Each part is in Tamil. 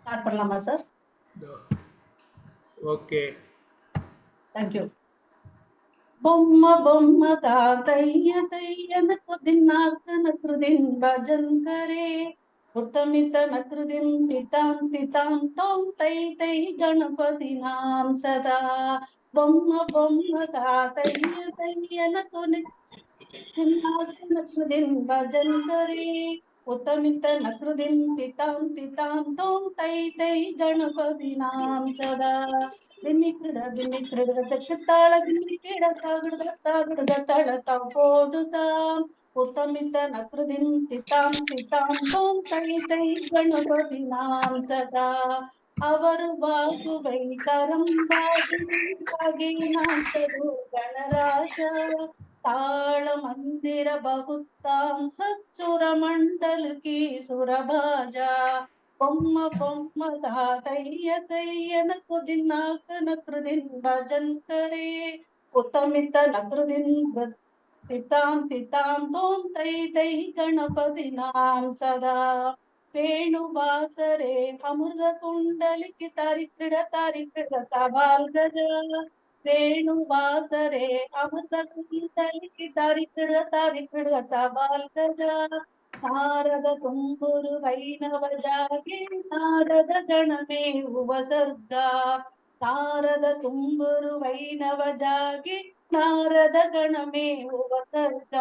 ஸ்டார்ட் பண்ணலாமா சார்? ஓகே. தேங்க்யூ. బొమ్మ బొమ్మ తాతయ్య తయ్య నకుదిన్నాక నకృదిన్ భజన్ కరే ఉత్తమిత నకృదిన్ తితాం తితాం తోం తై తై గణపతి నాం సదా బొమ్మ బొమ్మ తాతయ్య తయ్య నకుదిన్నాక నకృదిన్ భజన్ కరే ఉత్తమిత నకృదిన్ తితాం తితాం తోం తై తై గణపతి నాం సదా ದಿಮಿಕ್ರಿಡ ದಕ್ಷತಾಳ ದಿಮಿಕ್ರಿಡ ತಾಗಿಡದ ತಳತ போதுதாம் உத்தமித்த நக்ருதின் தித்தாம் தித்தாம் தோம் தை தை கணபதி நாம் சதா அவர் வாசுவை கரம் பாகி நாம் சது கணராஜா தாள மந்திர பகுத்தாம் சச்சுர மண்டல் கி சுரபாஜா బొమ్మ బొమ్మ తాతయ్య తయ్య నకుదిన్నాక నకృదిన్ భజన్ కరే ఉత్తమిత నకృదిన్ తితాం తితాం తోం తై తై గణపతి నాం సదా వేణువాసరే అమృత కుండలికి తరిక్రిడ తబాల్ గజ వేణువాసరే అమృత కుండలికి తరిక్రిడ తబాల్ గజ ನಾರದ ತುಂಬುರು ವೈನವ ಜಾಗೆ ನಾರದ ಗಣಮೇ ಉಪಸರ್ಗ ನಾರದ ತುಂಬುರು ವೈನವ ಜಾಗೆ ನಾರದ ಗಣಮೇ ಉಪಸರ್ಗ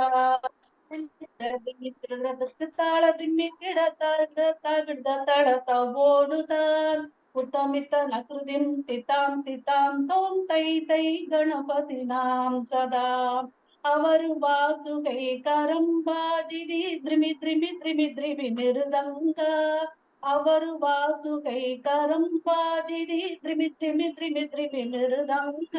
ತಾಳ ದಿಮ್ಮಿ ಗಿಡ ತಗಡ್ದ ತಳತ ಓಡುತ್ತಾನ್ ಉತ್ತಮಿತ ನಕೃದಿಂ ತಿತಾಂ ತಿತಾಂ ತೋಂ ತೈ ತೈ ಗಣಪತಿ ನಾಂ ಸದಾ ಅವರು ವಾಸುಗೈ ಕರಂಬಾಜಿದಿ ದ್ರಿಮಿ ದ್ರಿಮಿ ದ್ರಿಮಿ ದ್ರಿಮಿ ಮಿರುದಂಗ ಅವರು ವಾಸುಗೈ ಕರಂಬಾಜಿದಿ ದ್ರಿಮಿ ದ್ರಿಮಿ ದ್ರಿಮಿ ದ್ರಿಮಿ ಮಿರುದಂಗ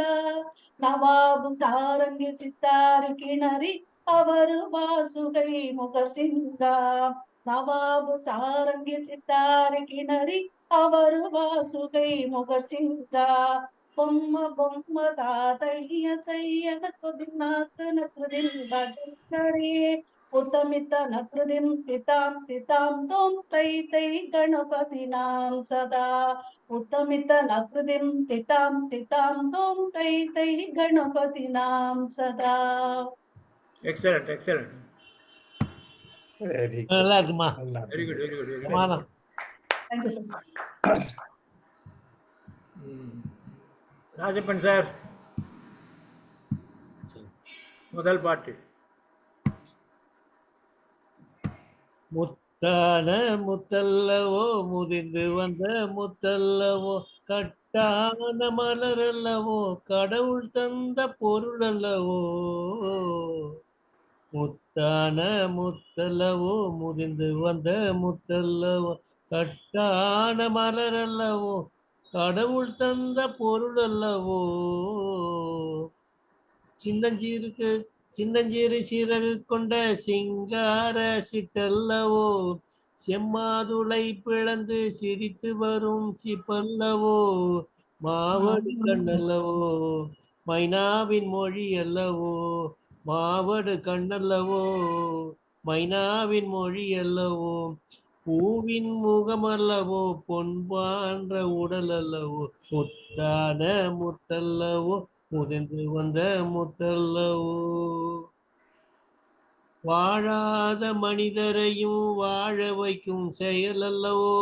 ನವಾಬು ಸಾರಂಗಿ ಸಿತ್ತಾರು ಕಿಣರಿ ಅವರು ವಾಸುಗೈ ಮುಖಸಿಂಗ ನವಾಬು ಸಾರಂಗಿ ಸಿತ್ತಾರು ಕಿಣರಿ ಅವರು ವಾಸುಗೈ ಮುಖಸಿಂಗ బొమ్మ బొమ్మ తాతయ్య తయ్య నకుదిన్నాక నకృదిన్ భజన్ కరే ఉత్తమిత నకృదిం తితాం తితాం తోం తై తై గణపతి నాం సదా ఉత్తమిత నకృదిం తితాం తితాం తోం తై తై గణపతి నాం సదా. Excellent excellent. நல்லா இருக்குமா? Very good very good. சமாதம். Thank you sir. ராஜப்பன் சார், முதல் பாட்டு. முத்தான முத்தல்லவோ முதிர்ந்து வந்த முத்தல்லவோ கட்டான மலர் அல்லவோ கடவுள் தந்த பொருள் அல்லவோ முத்தான முத்தல்லவோ முதிர்ந்து வந்த முத்தல்லவோ கட்டான மலர் அல்லவோ கடவுள் தந்த பொருள் அல்லவோ சின்னஞ்சீறு சிறகு கொண்ட சிங்கார சிட்டல்லவோ செம்மாதுளை பிளந்து சிரித்து வரும் சிப்பல்லவோ மாவடு கண்ணல்லவோ மைனாவின் மொழி அல்லவோ மாவடு கண்ணல்லவோ மைனாவின் மொழி அல்லவோ பூவின் முகம் அல்லவோ பொன்பான்ற உடல் அல்லவோ முத்தான முத்தல்லவோ முதிர்ந்து வந்த முத்தல்லவோ வாழாத மனிதரையும் வாழ வைக்கும் செயல் அல்லவோ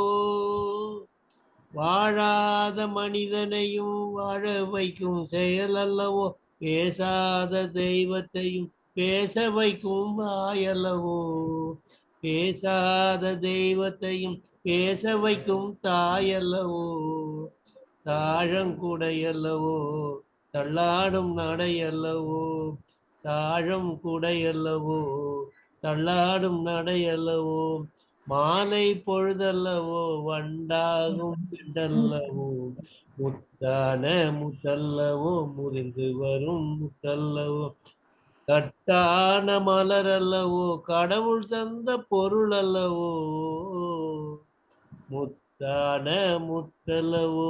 வாழாத மனிதனையும் வாழ வைக்கும் செயல் அல்லவோ பேசாத தெய்வத்தையும் பேச வைக்கும் வாயல்லவோ பேசாத தெய்வத்தையும் பேச வைக்கும் தாயல்லவோ தாழங்குடையல்லவோ தள்ளாடும் நடையல்லவோ தாழம் குடையல்லவோ தள்ளாடும் நடையல்லவோ மாலை பொழுதல்லவோ வண்டாகும் சிண்டல்லவோ முத்தான முத்தல்லவோ முறிந்து வரும் முத்தல்லவோ கட்டான மலர் அல்லவோ கடவுள் தந்த பொருள் அல்லவோ முத்தான முத்தல்லவோ.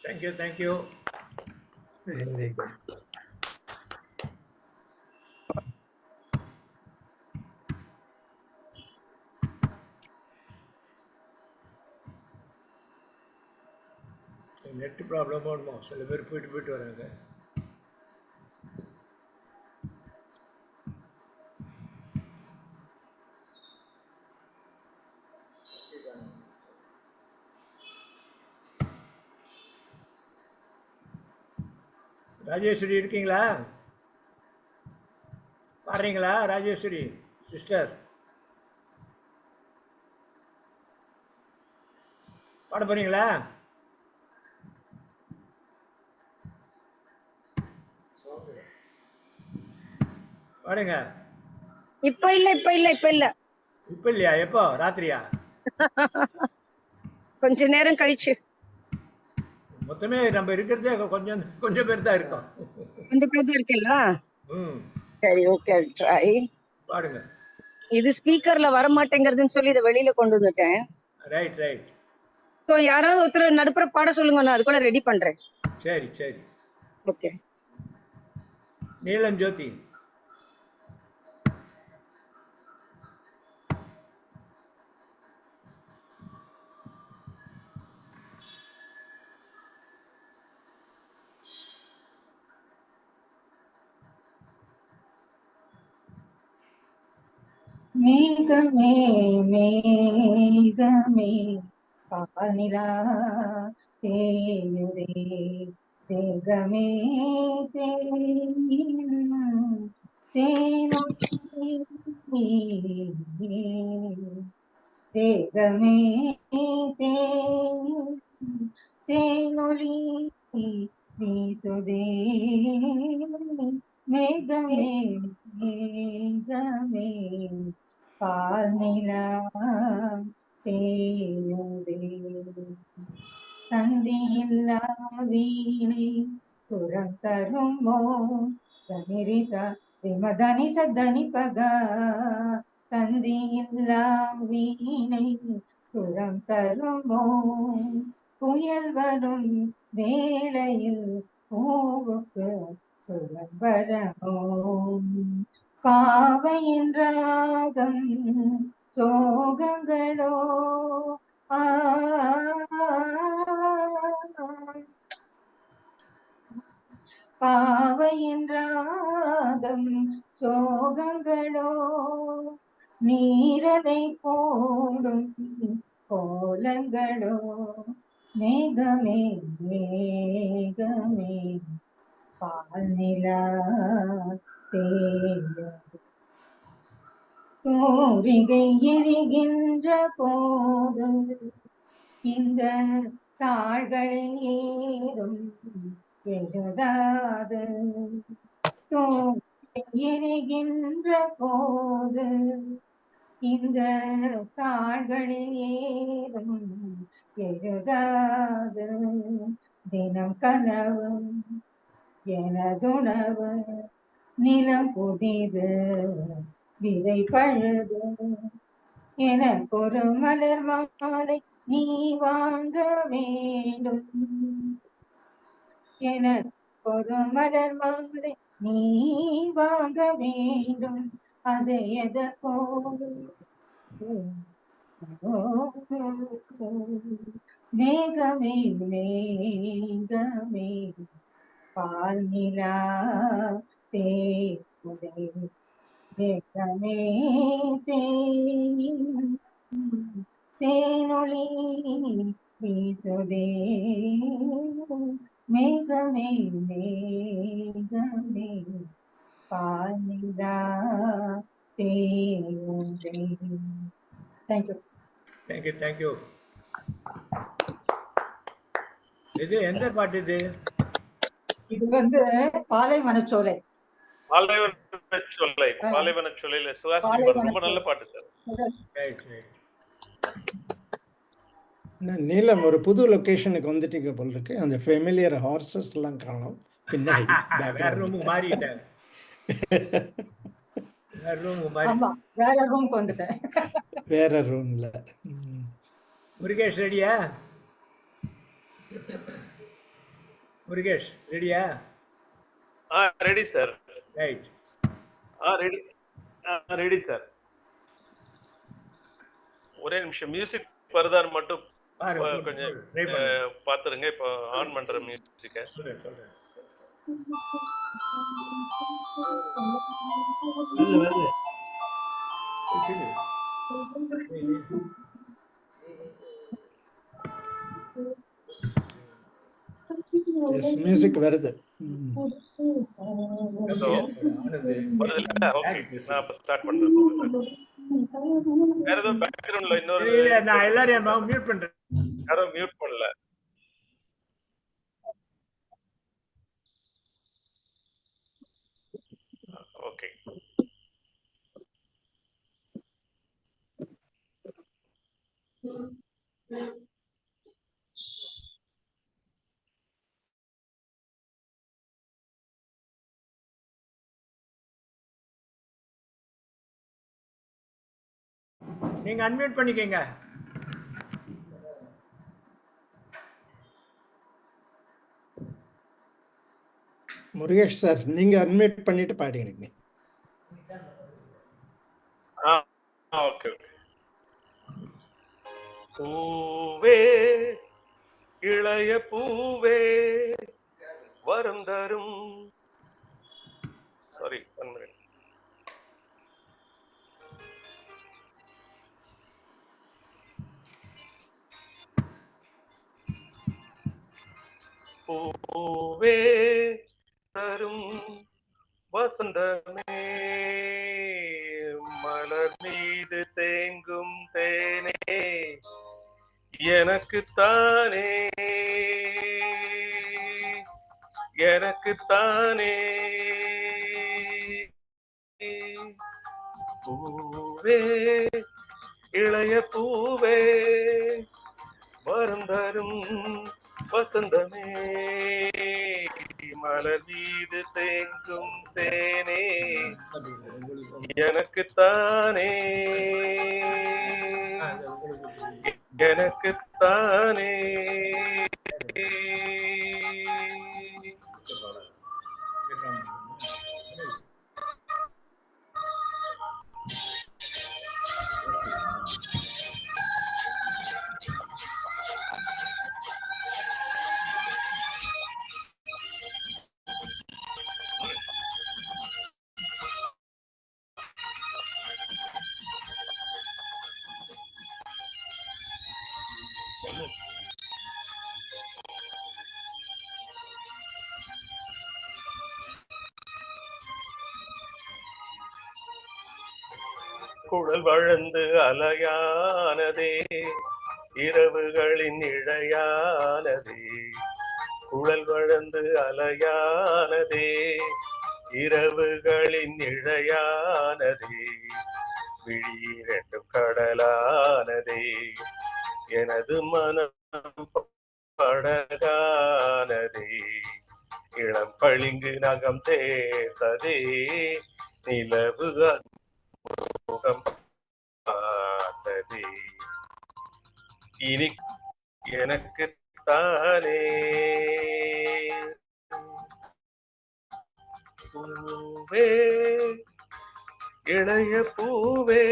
Thank you thank you. நெட் ப்ராப்ளமோ என்னமோ சில பேர் போயிட்டு போயிட்டு வராங்க. ராஜேஸ்வரி இருக்கீங்களா? பாடுறீங்களா ராஜேஸ்வரி சிஸ்டர்? பாட போறீங்களா? பாடுங்க. இப்ப இல்ல இப்ப இல்லையா? எப்போ? ராத்திரியா? கொஞ்ச நேரம் கழிச்சு. மொத்தமே நம்ம இருக்கிறதே கொஞ்சம் கொஞ்சம் பேர் தான் இருக்கோம். கொஞ்சம் பேர் தான் இருக்கீங்களா? ம் சரி, ஓகே, ட்ரை. பாடுங்க. இது ஸ்பீக்கர்ல வர மாட்டேங்கிறதுன்னு சொல்லி இதை வெளியில கொண்டு வந்துட்டேன். Right right. ஸோ யாராவது ஒருத்தர் நடுப்புற பாட சொல்லுங்க, நான் அதுக்குள்ள ரெடி பண்றேன். சரி சரி. ஓகே. நீலம் ஜோதி. மேகமே மேகமே பானிலா தேயுதே தேகமே தேனும் தேகமே தேனொளி வீசுதே மேகமே மேகமே பால்நிலா தேயுதே தந்தியில்லா வீணை சுரம் தருமோ தனிரிச விமதனி சதனி பகா தந்தியில்லா வீணை சுரம் தருமோ புயல் வரும் வேளையில் பூவுக்கு சுரம் வரமோ பாவையின் ராகம் சோகங்களோ பாவையின் ராகம் சோகங்களோ நீரலை போடும் கோலங்களோ மேகமே மேகமே பால்நிலா தேயும் தூரிகை எரிகின்ற போது இந்த தாள்களில் ஏதும் எழுதாது தூரிகை எரிகின்ற போது இந்த தாள்களில் ஏதும் எழுதாது தினம் கனவு எனதுணவு நிலம் புதிது விதை பழுது எனக்கொரு மலர் மாலை நீ வாங்க வேண்டும் எனக்கொரு மலர் மாலை நீ வாங்க வேண்டும் அது எதற்கோ மேகமே மேகமே பால்நிலா தேயுதே தேகமே தேனொளி வீசுதே மேகமே மேகமே பால்நிலா தேயுதே. தேங்க்யூ. Thank you thank you. இது எந்த பாட்டு இது? இது பாலைவனச்சோலை. பாலைவனச்சோலையில சுஹாசினி பாடு. ரொம்ப நல்ல பாட்டு சார். Right right. நீலம் ஒரு புது லொகேஷனுக்கு வந்துட்டீங்க போல இருக்கு. அந்த ஃபெமிலியர் ஹார்சஸ் எல்லாம் காணோம் பின்னாடி. வேற ரூம் மாறிட்டேன். வேற ரூம் மாறி. ஆமா, வேற ரூம்க்கு வந்துட்டேன். வேற ரூம்ல. முருகேஷ் ரெடியா? முருகேஷ் ரெடியா? Ready sir. Right. Ready sir. ஒரே நிமிஷம் மியூசிக் வருதான்னு மட்டும் பாருங்க கொஞ்சம் ட்ரை பண்ணுங்க. பாத்துருங்க. இப்போ ஆன் பண்ற மியூசிக்க. சொல்றேன் சொல்றேன். வருது சரி. எஸ் மியூசிக் வருது. ஹலோ ஆனது வருதுல்ல? ஓகே. நான் அப்ப ஸ்டார்ட் பண்றேன். வேற ஏதோ பேக்ரவுண்ட்ல இன்னொரு இல்ல, நான் எல்லாரையும் மியூட் பண்றேன். யாரோ மியூட் பண்ணல. ஓகே. நீங்க அன்மியூட் பண்ணிக்கங்க. முருகேஷ் சார் நீங்க அன்மியூட் பண்ணிட்டு பாடிங்க. ஓகே. பூவே இளைய பூவே வரும் தரும் சாரி 1 மினிட். பூவே தரும் வசந்தமே மலர் மீது தேங்கும் தேனே எனக்குத்தானே எனக்குத்தானே பூவே இளைய பூவே வரும் தரும் வசந்தமே மலர் மீது தேங்கும் தேனே எனக்குத்தானே எனக்குத்தானே குழல் வளர்ந்து அலையானதே இரவுகளின் இழையானதே குழல் வளர்ந்து அலையானதே இரவுகளின் இழையானதே விழியிரண்டும் கடலானதே எனது மனம் படகானதே இளம் பளிங்கு நகம் தேர்த்ததே நிலவு முகம் பார்த்ததே இனி எனக்குத்தானே பூவே இளைய பூவே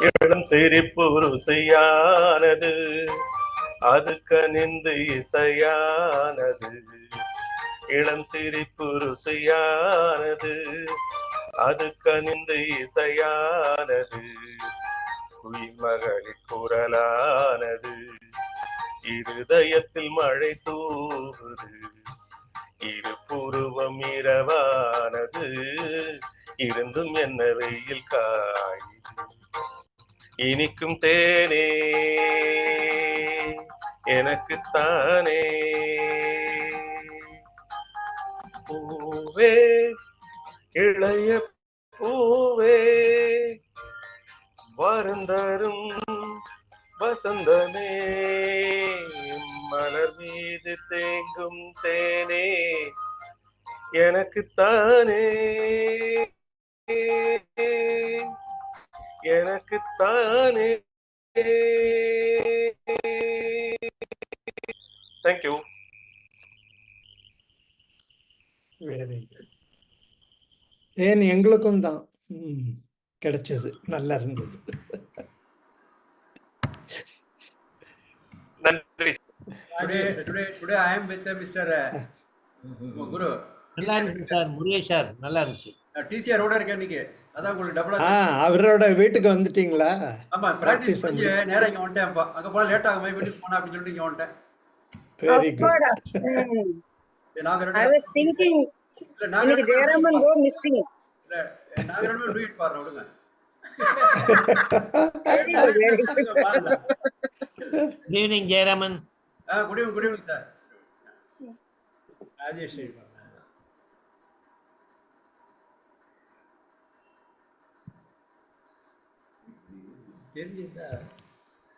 இளம் சிரிப்பு ருசியானது அது கனிந்து இசையானது இளம் சிரிப்பு ருசியானது அது கனிந்து இசையானது குயில்மகளின் குரலானது இருதயத்தில் மழை தூவுது இரு புருவம் இரவானது இருந்தும் என்ன வெயில் காயுது இனிக்கும் தேனே எனக்குத்தானே பூவே இளைய பூவே வருந்தரும் வசந்தமே மலர் மீது தேங்கும் தேனே எனக்குத்தானே எனக்குத்தானே. தேங்க்யூ. Very good. ஏன் எங்களுக்கும் தான் கிடைச்சது, நல்லா இருந்தது. நன்றி. Today I am with Mr. Guru. நல்லா இருந்துச்சு சார், முருகேஷ் சார், நல்லா இருந்துச்சு. TCR ஓட இருக்கேன் இன்னைக்கு. அதான் உங்களுக்கு டபுளா. அவரோட வீட்டுக்கு வந்துட்டீங்களா? ஆமா, பிராக்டிஸ் பண்ணி நேரா இங்க வந்துட்டேன்ப்பா. அங்க போனா லேட் ஆகும், வீட்டுக்கு போனா அப்படின்னு சொல்லிட்டு இங்க வந்துட்டேன். Very good. நாங்க I was thinking இன்னைக்கு ஜெயராமன் go missing. இல்ல நாங்க ரெண்டு பேரும் டூயட் பாடுறோம், விடுங்க. Very good, very good. Good evening Jayaraman. Good evening sir. Rajesh தெரிஞ்சுதா?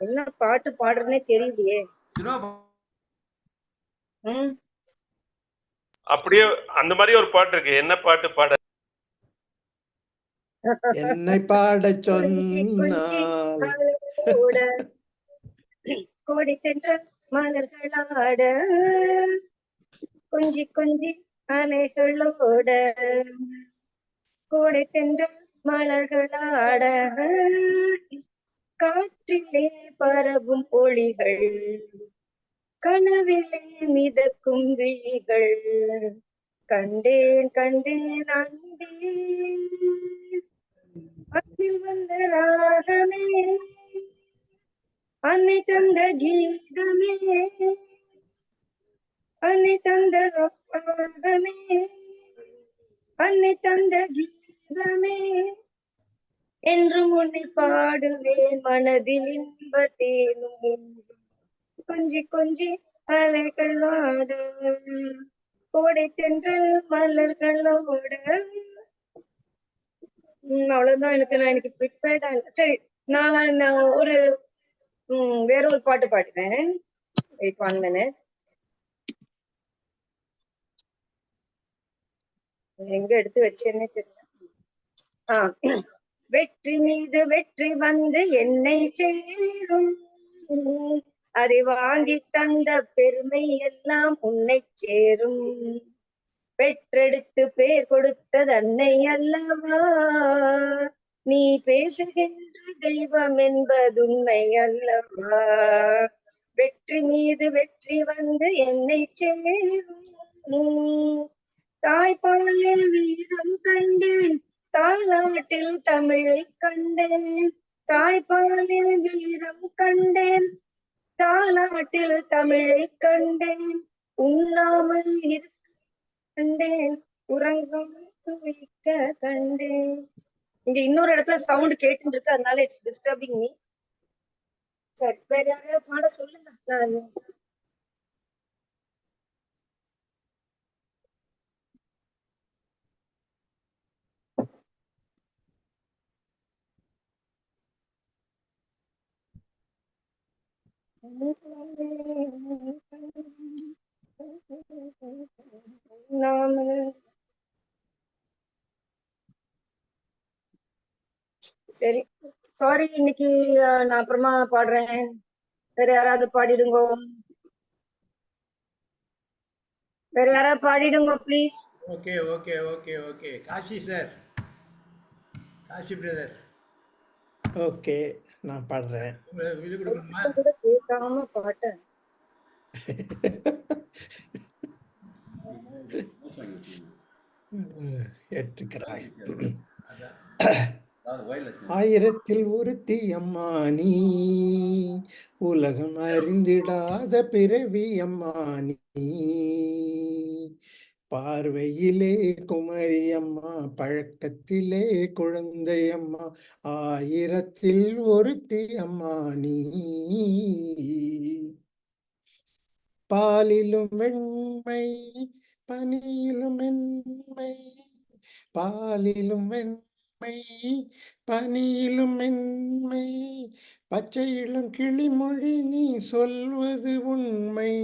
என்ன பாட்டு பாடுறதுனே தெரியலையே. அப்படியே அந்த மாதிரி ஒரு பாட்டு இருக்கு. என்ன பாட்டு பாட? என்னை பாட சொன்னால் கோடி தென்ற மலர்களாட கொஞ்சி கொஞ்சி அணைகளோட கோடை தென்ற மலர்களாட காற்றிலே பரவும் ஒளிகள் கனவிலே மிதக்கும் விழிகள் கண்டேன் கண்டேன் அன்பே அதில் வந்த ராகமே அன்னை தந்த கீதமே அன்னை தந்த ராகமே அன்னை தந்த கீதமே என்றும் உன்னை பாடுவேன் மனதில் இன்பத்தேனும் கொஞ்சி கொஞ்சி அலைகளோட கோடை தென்றல் மலர்களோட. அவ்வளவுதான் எனக்கு. நான் எனக்கு ப்ரிப்பேர்டா இல்லை. சரி, நான் ஒரு வேற ஒரு பாட்டு பாடுறேன். Wait 1 minute. எங்க எடுத்து வச்சேன்னே தெரியல. வெற்றி மீது வெற்றி வந்து என்னை சேரும், அதை வாங்கி தந்த பெருமை எல்லாம் உன்னை சேரும். பெற்றெடுத்து பேர் கொடுத்தது அன்னை அல்லவா, நீ பேசுகின்ற தெய்வம் என்பது உண்மை அல்லவா. வெற்றி மீது வெற்றி வந்து என்னை சேரும், தாய்ப்பாலில் வீரம் கண்டேன் தாலாட்டில் தமிழை கண்டேன், தாய்ப்பாலில் வீரம் கண்டேன் தாலாட்டில் தமிழை கண்டேன், உண்ணாமல் இருக்க கண்டேன் உறங்கம் துளிக்க கண்டேன். இங்க இன்னொரு இடத்துல சவுண்ட் கேட்டு இருக்கு, அதனால இட்ஸ் டிஸ்டர்பிங் மீ. சரி, வேற யாராவது பாட சொல்லுங்க. சரி, சாரி, இன்னைக்கு நான் அப்புறமா பாடுறேன். வேற யாராவது பாடிடுங்க, வேற யாராவது பாடிடுங்க please. Okay okay okay okay. Kashi sir, Kashi brother. Okay, நான் பாடுறேன். இது கொடுக்கணுமா? கேட்காம பாட்டு எடுத்துக்கிறாய். ஆயிரத்தில் ஒருத்தி அம்மா நீ, உலகம் அறிந்திடாத பிறவி அம்மா நீ, பார்வையிலே குமரி அம்மா பழக்கத்திலே குழந்தை அம்மா, ஆயிரத்தில் ஒருத்தி அம்மா நீ. பாலிலும் வெண்மை பனியிலும் மென்மை, பாலிலும் வெண்மை பனியிலும் மென்மை, பச்சை இளம் கிளிமொழி நீ சொல்வது உண்மை,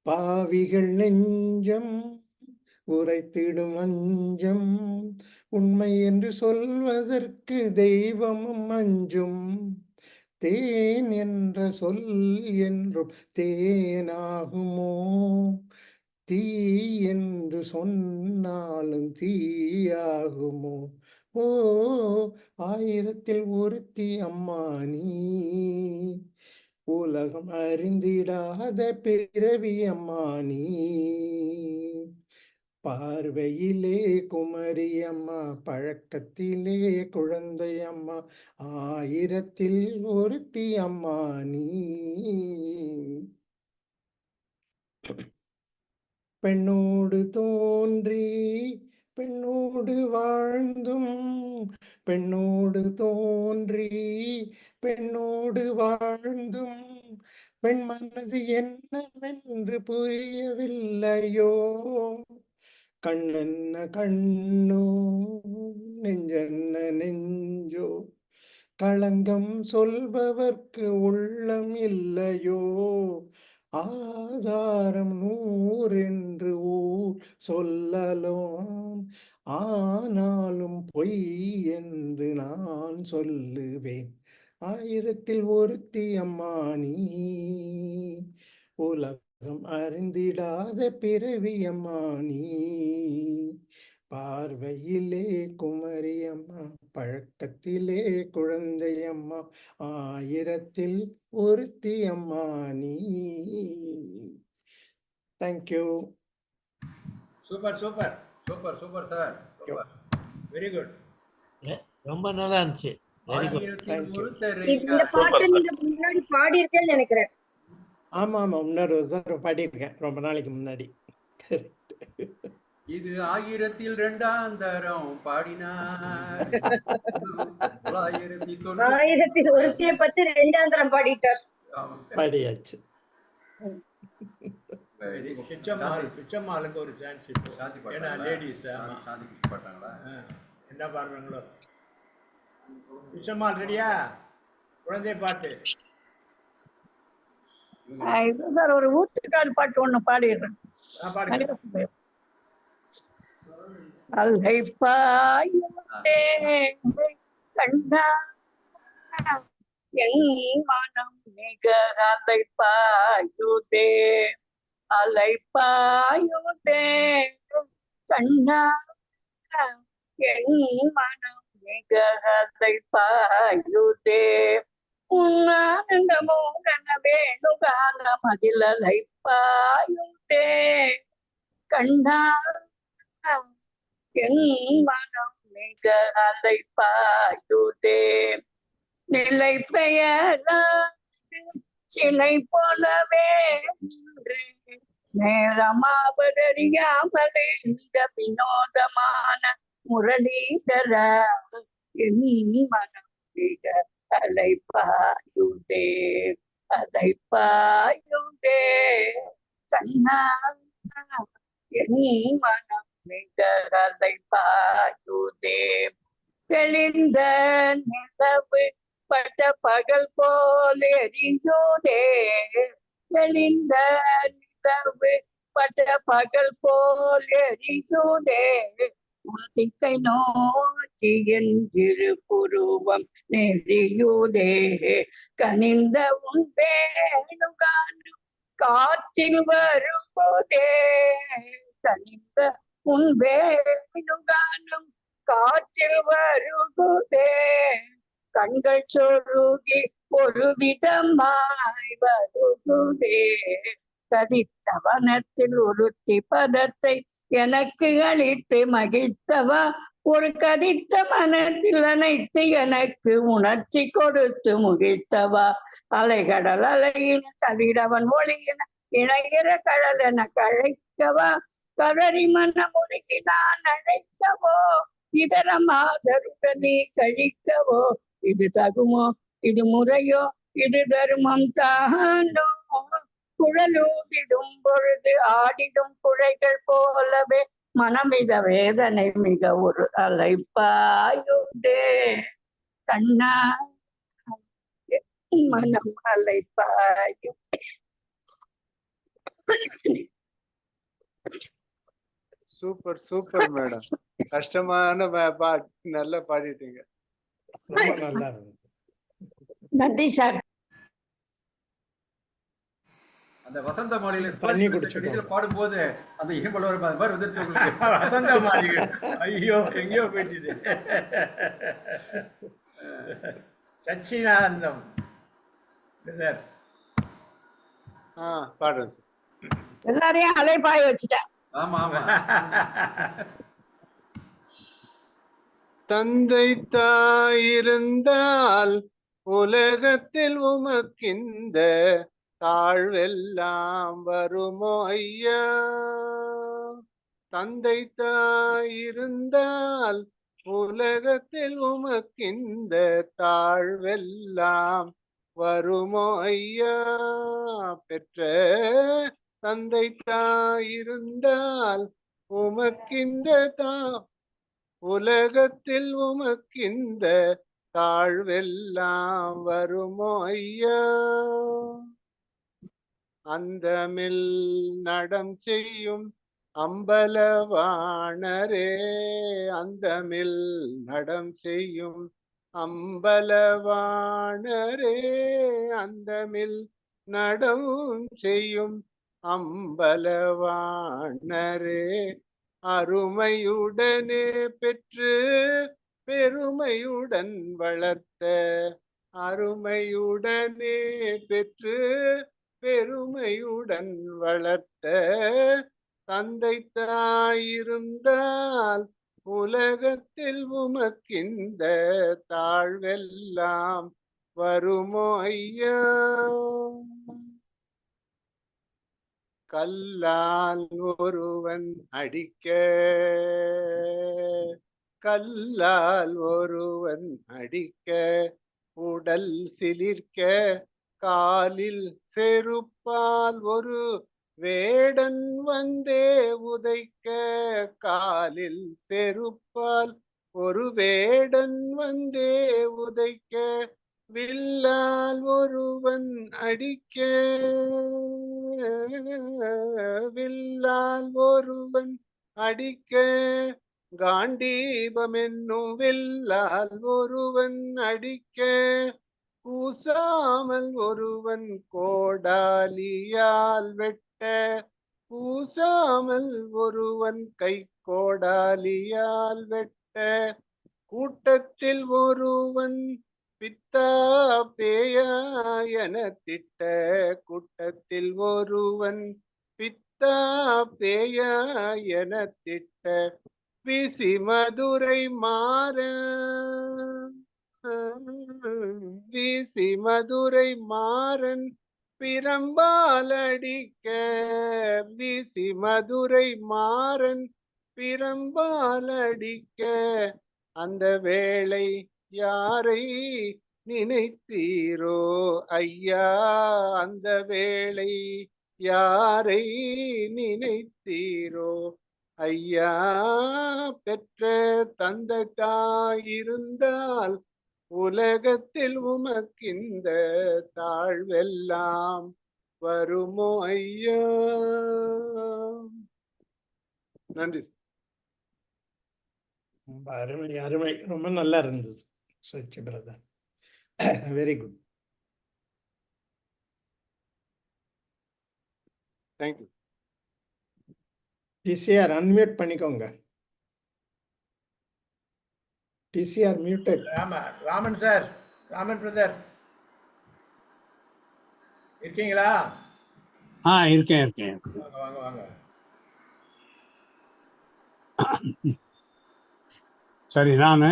பாவிகள் நெஞ்சம் உரைத்திடும் அஞ்சம், உண்மை என்று சொல்வதற்கு தெய்வமும் அஞ்சும், தேன் என்ற சொல் என்றும் தேனாகுமோ, தீ என்று சொன்னாலும் தீயாகுமோ, ஓ ஆயிரத்தில் ஒருத்தி அம்மா நீ, உலகம் அறிந்திடாத பிறவி அம்மா நீ, பார்வையிலே குமரி அம்மா, பழக்கத்திலே குழந்தை அம்மா, ஆயிரத்தில் ஒருத்தி அம்மா நீ. பெண்ணோடு தோன்றி பெண்ணோடு வாழ்ந்தும், பெண்ணோடு தோன்றி பெண்ணோடு வாழ்ந்தும், பெண் மனது என்னவென்று புரியவில்லையோ, கண்ணென்ன கண்ணோ நெஞ்சென்ன நெஞ்சோ, களங்கம் சொல்பவர்க்கு உள்ளம் இல்லையோ, ஆதாரம் 100 என்று ஊர் சொல்லலாம், ஆனாலும் பொய் என்று நான் சொல்லுவேன், ஆயிரத்தில் ஒருத்தி அம்மா நீ, உலகம் அறிந்திடாத பிறவி அம்மா நீ, பார்வையிலே குமரி அம்மா, பழக்கத்திலே குழந்தை அம்மா, ஆயிரத்தில் ஒருத்தி அம்மா நீ. Thank you. Super super super super sir, super, very good. ரொம்ப நல்லா இருந்துச்சு. Very good. ஆயிரத்தில் ஒருத்தரை இந்த பாட்டு நீங்க முன்னாடி பாடி இருக்கேன்னு நினைக்கிறேன். ஆமா ஆமா, முன்னாடி ஒரு தடவை பாடியிருக்கேன் ரொம்ப நாளைக்கு முன்னாடி. இது 1002ஆம் தரம் பாடினார். 990 ஆயிரத்தில் ஒருத்தியை பத்தி 2ஆம் தரம் பாடிட்டார். பாடியாச்சு. பிச்சம்மாளுக்கு ஒரு சான்ஸ் இப்போ, ஏன்னா லேடிஸ் பாட்டாங்களா என்ன பாடுறாங்களோ. பிச்சம்மாள் ரெடியா? குழந்தை பாட்டு சார் ஒரு ஊத்துக்காடு பாட்டு ஒண்ணு பாடிடுறேன். பாடுங்க. அல்லை பாயுதே கண்ணா என் மனம் மிக அலை பாயுதே, அலை பாயுதே கண்ணா என் மனம் மிக அலை பாயுதே, உன்னானந்தமோ கனவேணுகானம் அதில் அலை பாயுதே கண்ணா என் மனம் மிக அலை பாயுதே, நிலை பெயரா சிலை போலவே நின்று நேரமாவதறியாமலே இந்த வினோதமான முரளிதர என் மனம் மிக அலை பாயுதே, அலை பாயுதே கண்ணா என் மனம் மிக அலை பாயுதே, தெளிந்த நிலவு பட்ட பகல் போல் எரியுதே, தெளிந்த நிலவு பட்ட பகல் போல் எரியுதே, உன் திக்கை நோக்கி என் திருப்புருவம் நெறியுதே, கனிந்த உன் வேணுகானம் காற்றில் வரும்போதே, கனிந்த உன் வேணுகானம் காற்றில் வருகுதே, கண்கள் சொருகி ஒரு விதமாய் வருகுதே, கதித்த வனத்தில் ஒருத்தி பதத்தை எனக்கு அளித்து மகிழ்த்தவா, ஒரு கதித்த மனத்தில் அனைத்து எனக்கு உணர்ச்சி கொடுத்து முகிழ்த்தவா, அலைகடல் அலையின கதிரவன் ஒளியின இணைகிற கடல் என கழைக்கவா, கதறி மனம் உருகி நான் அழைக்கவோ, இதர மாதருடன் நீ கழிக்கவோ, இது தகுமோ இது முறையோ இது தர்மம் தானோ, குழலூதிடும் பொழுது ஆடிடும் குழைகள் போலவே மனமித வேதனை மிக ஒரு அலைப்பாயுண்டே கண்ணா மனம் அலைப்பாயும். Super super madam. கஷ்டமான பாட்டு நல்லா பாடிட்டீங்க. ரொம்ப நல்லா இருந்தது. நன்றி சார். அந்த வசந்த மாளிகையில தண்ணி குடிச்சுக்கோ. பாடும்போது அந்த இரும்பல் வரும் அது மாதிரி வந்துருச்சு உங்களுக்கு. வசந்த மாளிகை ஐயோ எங்கேயோ போயிட்டுது. சச்சினானந்தம் பிரதர். பாடுறேன். எல்லாரையும் அலைப்பாய வச்சுட்டேன். ஆமா ஆமா. தந்தை தாயிருந்தால் உலகத்தில் உமக்கிந்த தாழ்வெல்லாம் வருமோ ஐயா? தந்தை தாயிருந்தால் உலகத்தில் உமக்கிந்த தாழ்வெல்லாம் வருமோ ஐயா? பெற்ற தந்தை தாயிருந்தால் உமக்கிந்த உலகத்தில் உமக்கிந்த தாழ்வெல்லாம் வருமோ ஐயா? அந்தமில் நடம் செய்யும் அம்பலவாணரே, அந்தமில் நடம் செய்யும் அம்பலவாணரே, அந்தமில் நடம் செய்யும் அம்பலவாணரே, அருமையுடனே பெற்று பெருமையுடன் வளர்த்த, அருமையுடனே பெற்று பெருமையுடன் வளர்த்த தந்தை தாயிருந்தால் உலகத்தில் உமக்கிந்த தாழ்வெல்லாம் வருமோ ஐயா? கல்லால் ஒருவன் அடிக்க, கல்லால் ஒருவன் அடிக்க, உடல் சிலிர்க்க, காலில் செருப்பால் ஒரு வேடன் வந்தே உதைக்க, காலில் செருப்பால் ஒரு வேடன் வந்தே உதைக்க, வில்லால் ஒருவன் அடிக்க, வில்லால் ஒருவன் அடிக்க, காண்டீபம் என்னும் வில்லால் ஒருவன் அடிக்க, கூசாமல் ஒருவன் கோடாலியால் வெட்ட, கூசாமல் ஒருவன் கை கோடாலியால் வெட்ட, கூட்டத்தில் ஒருவன் பித்தா பேயா என திட்ட, கூட்டத்தில் ஒருவன் பித்தா பேயா என திட்ட, விசி மதுரை மாறன், வீசி மதுரை மாறன் பிரம்பால் அடிக்க, வீசி மதுரை மாறன் பிரம்பால் அடிக்க, அந்த வேளை யாரை நினைத்தீரோ ஐயா? அந்த வேளை யாரை நினைத்தீரோ ஐயா? பெற்ற தந்தை தாயிருந்தால் உலகத்தில் உமக்கிந்த தாழ்வெல்லாம் வருமோ ஐயா? நன்றி. ரொம்ப அருமை அருமை. ரொம்ப நல்லா இருந்தது Sachi brother. Very good. Thank you. TCR unmute பண்ணிக்கோங்க. TCR muted. Raman sir, Raman brother இருக்கீங்களா? இருக்கேன். வாங்க வாங்க. சரி, நானு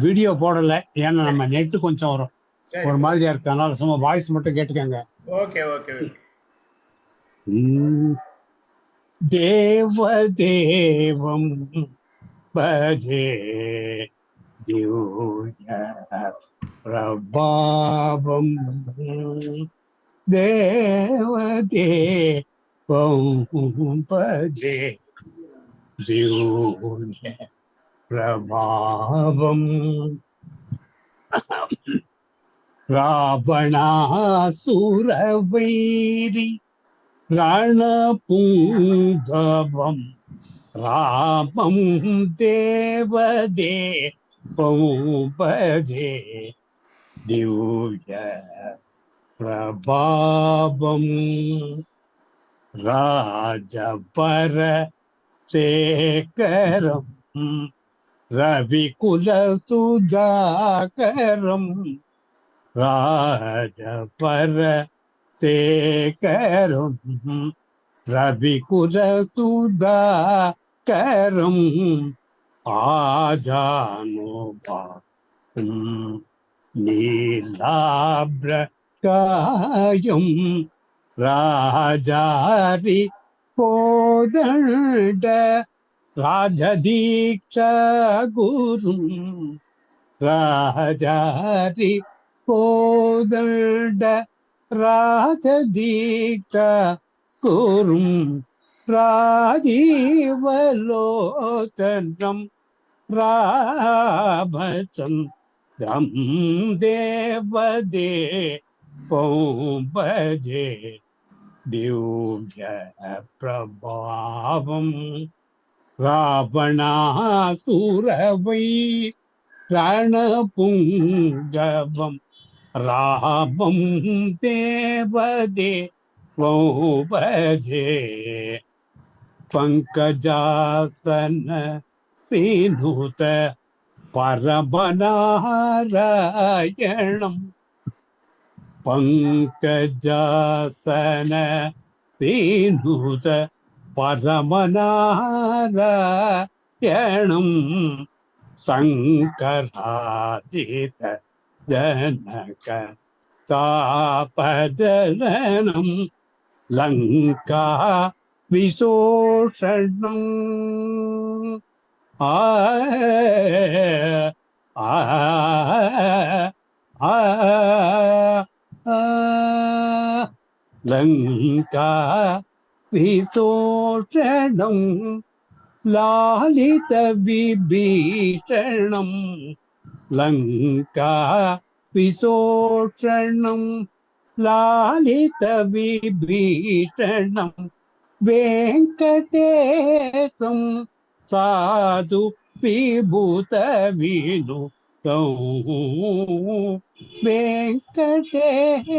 வீடியோ போடல, ஏன்னா நம்ம நெட்டு கொஞ்சம் வரும் ஒரு மாதிரியா இருக்கு, அதனால சும்மா வாய்ஸ் மட்டும் கேட்டுக்கங்க. Okay okay. தேவ தேவம் பஜே திவ்ய பிரபாவம் தேவதேவம் பஜே திவ்ய பிரபாவம். ராவணாசுரவைரி ரணபுங்கவம் ராமம் தேவதேவம் பஜே திவ்ய பிரபாவம். ராஜபர சேகரம் ரவிகுலசுதாகரம் ராஜபர சேகரம் ரவிகுலசுதாகரம் ஆஜானுபாம் நீலாப்ரகாயம் ராஜாரி கோதண்ட ராஜதீக்ஷா குரும் ராஜாரி கோதண்ட ராஜதீக்ஷா குரும் ராஜீவலோச்சனம் ராமச்சந்திரம் தேவதேவம் பஜே திவ்ய பிரபாவம். ராவணாசுரவை ரணபுங்கவம் ராமம் தேவதேவம் பஜே பங்கஜாசன விநுத பரமநாராயணம் பங்கஜாசன விநுத பரமநாராயணம் சங்கராஜித ஜனக சாபதலனம் லங்கா விசோஷணம் ஆ ஆ ஆ லங்கா விசோஷணம் லாலித விபீஷணம் லங்கா விசோஷணம் லாலித விபீஷணம் வெங்கடேசம் சாது விபூத வினுதம் வெங்கடேசம்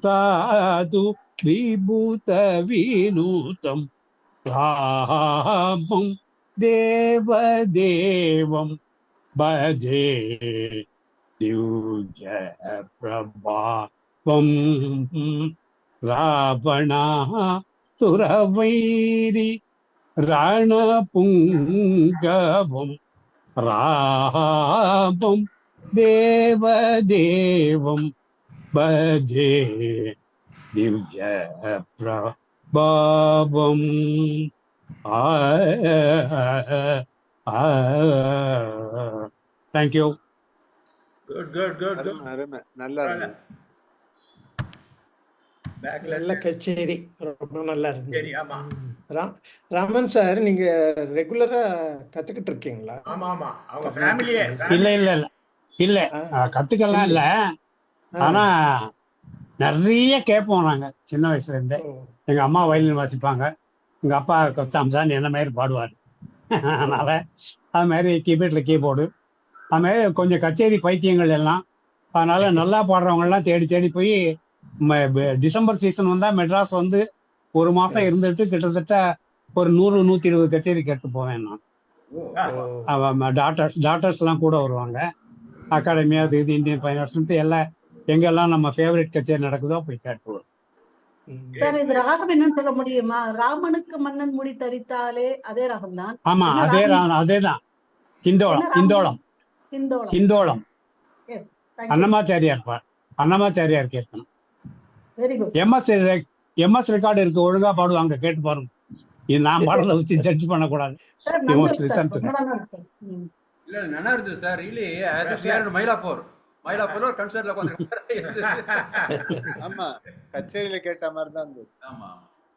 சாது விபூத வினுதம் ராமம் தேவதேவம் பஜே திவ்ய பிரபாவம். ராவணா சுரவைரி ரணபுங்கவம் ராமம் தேவதேவம் பஜே திவ்ய பிரபாவம். Thank you. Good good good good. அருமை அருமை நல்லா இருந்தது. பேக்ல நல்ல கச்சேரி, ரொம்ப நல்லா இருந்தது. சரி, ஆமா ராமன் சார், நீங்க ரெகுலரா கத்துக்கிட்டு இருக்கீங்களா? ஆமா ஆமா. அவங்க ஃபேமிலியே இல்ல இல்ல இல்ல இல்ல கத்துக்கலாம் இல்ல. ஆனா நிறைய கேட்போம் நாங்க சின்ன வயசுல இருந்தே. எங்க அம்மா வயலின் வாசிப்பாங்க, எங்க அப்பா கொச்சாம்சான் என்ன மாதிரி பாடுவார். அதனால அது மாதிரி கீபோர்டு அது மாதிரி கொஞ்சம் கச்சேரி பைத்தியங்கள் எல்லாம். அதனால நல்லா பாடுறவங்க எல்லாம் தேடி தேடி போய் டிசம்பர் சீசன் வந்தா மெட்ராஸ் வந்து ஒரு மாசம் இருந்துட்டு கிட்டத்தட்ட ஒரு 100-120 கச்சேரி கேட்டு போவேன் நான். டாக்டர்ஸ் எல்லாம் கூட வருவாங்க. அகாடமி அது இது இந்தியன் ஃபைன் ஆர்ட்ஸ் எல்லாம் எங்கெல்லாம் நம்ம ஃபேவரட் கச்சேரி நடக்குதோ போய் கேட்டுருவோம். சார், இது ராகம் என்னன்னு சொல்ல முடியுமா? ராமனுக்கு மன்னன் முடி தரித்தாலே அதே ராகம் தான். ஆமா, அதேதான். ஹிந்தோளம் அன்னமாச்சாரியார் கீர்த்தனம். Very good. எம்எஸ் ரெக்கார்டு இருக்கு, ஒழுங்கா பாடுவாங்க, கேட்டு பாருங்க. இது நான் பாடல வச்சு ஜட்ஜ் பண்ணக்கூடாது. இல்ல நல்லா இருந்தது sir. really as if we are in Mylapore. மயிலாப்பூர்ல ஒரு கன்சர்ட்ல உட்காந்து. ஆமா, கச்சேரியில கேட்ட மாதிரி தான் இருந்தது. ஆமா,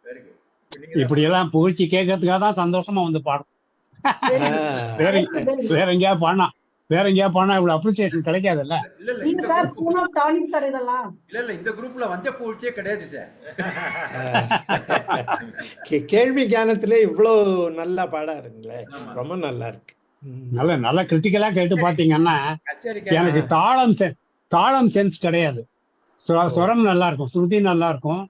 வெரி குட். இப்படி எல்லாம் புகழ்ச்சி கேட்கறதுக்காக தான் சந்தோஷமா வந்து பாடும். வேற வேற எங்கேயாவது பாடினா இவ்வளவு அப்ரிசியேஷன் கிடைக்காதுல்ல. இல்ல இல்ல நீங்க sir spoon of tonic sir இதெல்லாம். இல்ல இந்த குரூப்ல வஞ்ச புகழ்ச்சியே கிடையாது சார். கேள்வி ஞானத்திலே இவ்வளோ நல்லா பாடாருங்களே, ரொம்ப நல்லா இருக்கு. நல்ல கிரிட்டிக்கலா கேட்டு பாத்தீங்கன்னா எனக்கு தாளம் சென்ஸ் கிடையாது. ஸ்வரம் நல்லா இருக்கும், ஸ்ருதி நல்லா இருக்கும்,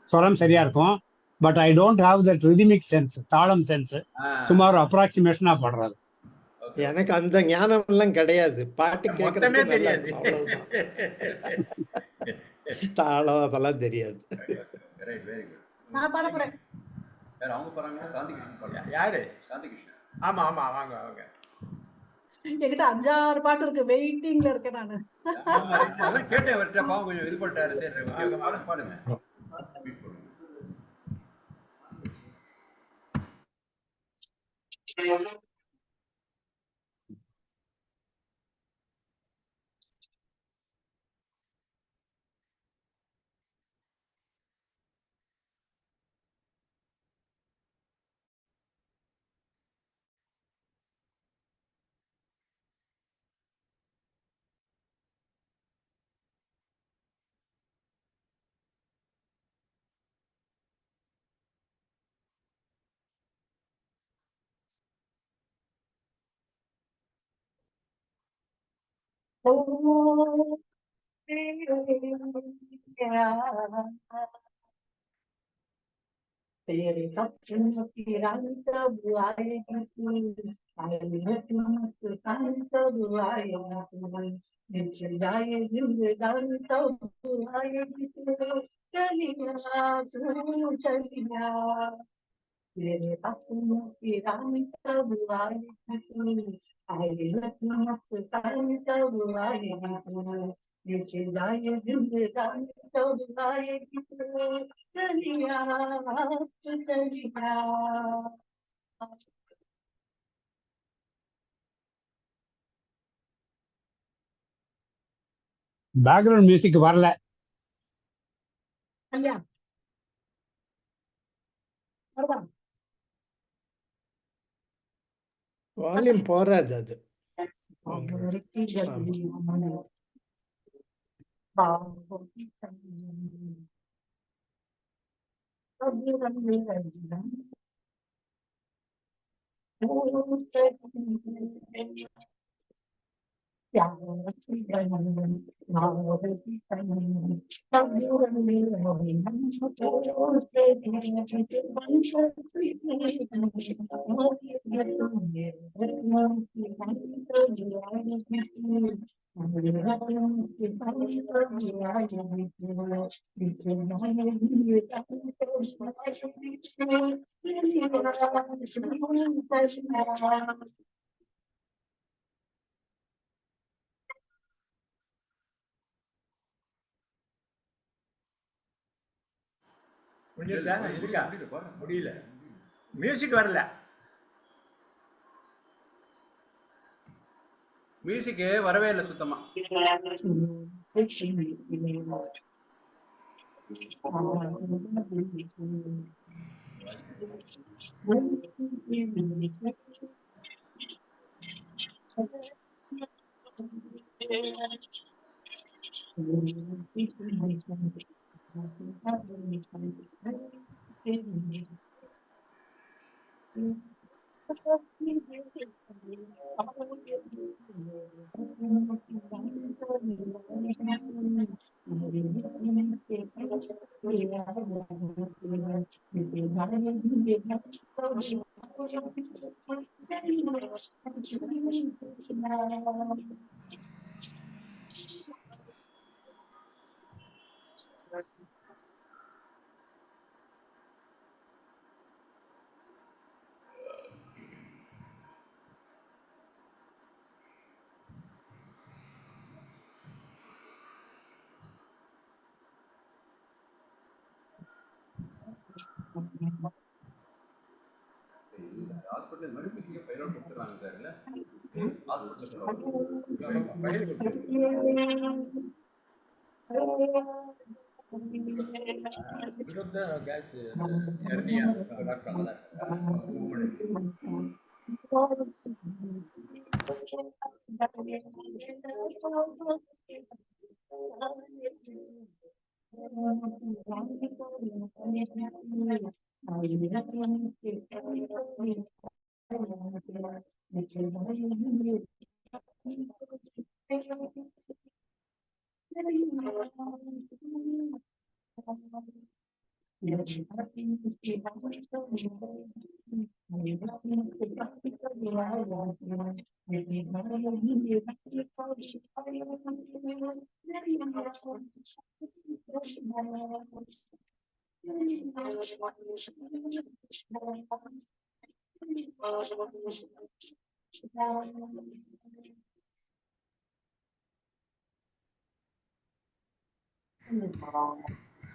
ஸ்வரம் சரியா இருக்கும். But I don't have that rhythmic sense, தாளம் சென்ஸ். சுமார் அப்ராக்சிமேஷனா பாடுறது. எனக்கு அந்த ஞானம் எல்லாம் கிடையாது. பாட்டு கேட்கறதே தெரியாது, அவ்வளவுதான். தாளம் அதெல்லாம் தெரியாது. Right, very good. நான் பாட போறேன். வேற அவங்க போறாங்க. சாந்தி கிருஷ்ணன் பாடுறாங்க. யாரு? சாந்தி கிருஷ்ணன். ஆமா ஆமா, வாங்க வாங்க. என்கிட்ட 5-6 பாட்டு இருக்கு, வெயிட்டிங்ல இருக்கேன் நானு. அதான் கேட்டேன் அவர்கிட்ட, பாவம் கொஞ்சம் இது பண்ணிட்டாரு. சரி பாடுங்க பாடுங்க. மீட் பண்ணுங்க. तेरे सपनों की रंग कब आएगी तू, मुस्कान कब आएगी, मिल जाए जिंदगानी कब आएगी तू, चलिया तू चलिया। तेरे सपनों की रंग कब आएगी तू, मुस्कान कब आएगी तू, मिल जाए जिंदगानी कब आएगी तू, चलिया तू चलिया। பேக்ரவுண்ட் மியூசிக் வரல. ஐயா வருதான். வால்யூம் போறாது அது. முடிஞ்சிருச்சா? இருக்கா? முடியல, மியூசிக் வரல. மியூசிக்கு வரவே இல்லை சுத்தமா. ஹாஸ்பிட்டல் மறுபடியும் ஃபைல் அவுட் கொடுத்துறாங்க சார். இல்ல ஃபைல் கொடுத்து விருத்த கேஸ் எர்னியா டாக்டர் அங்கே தான்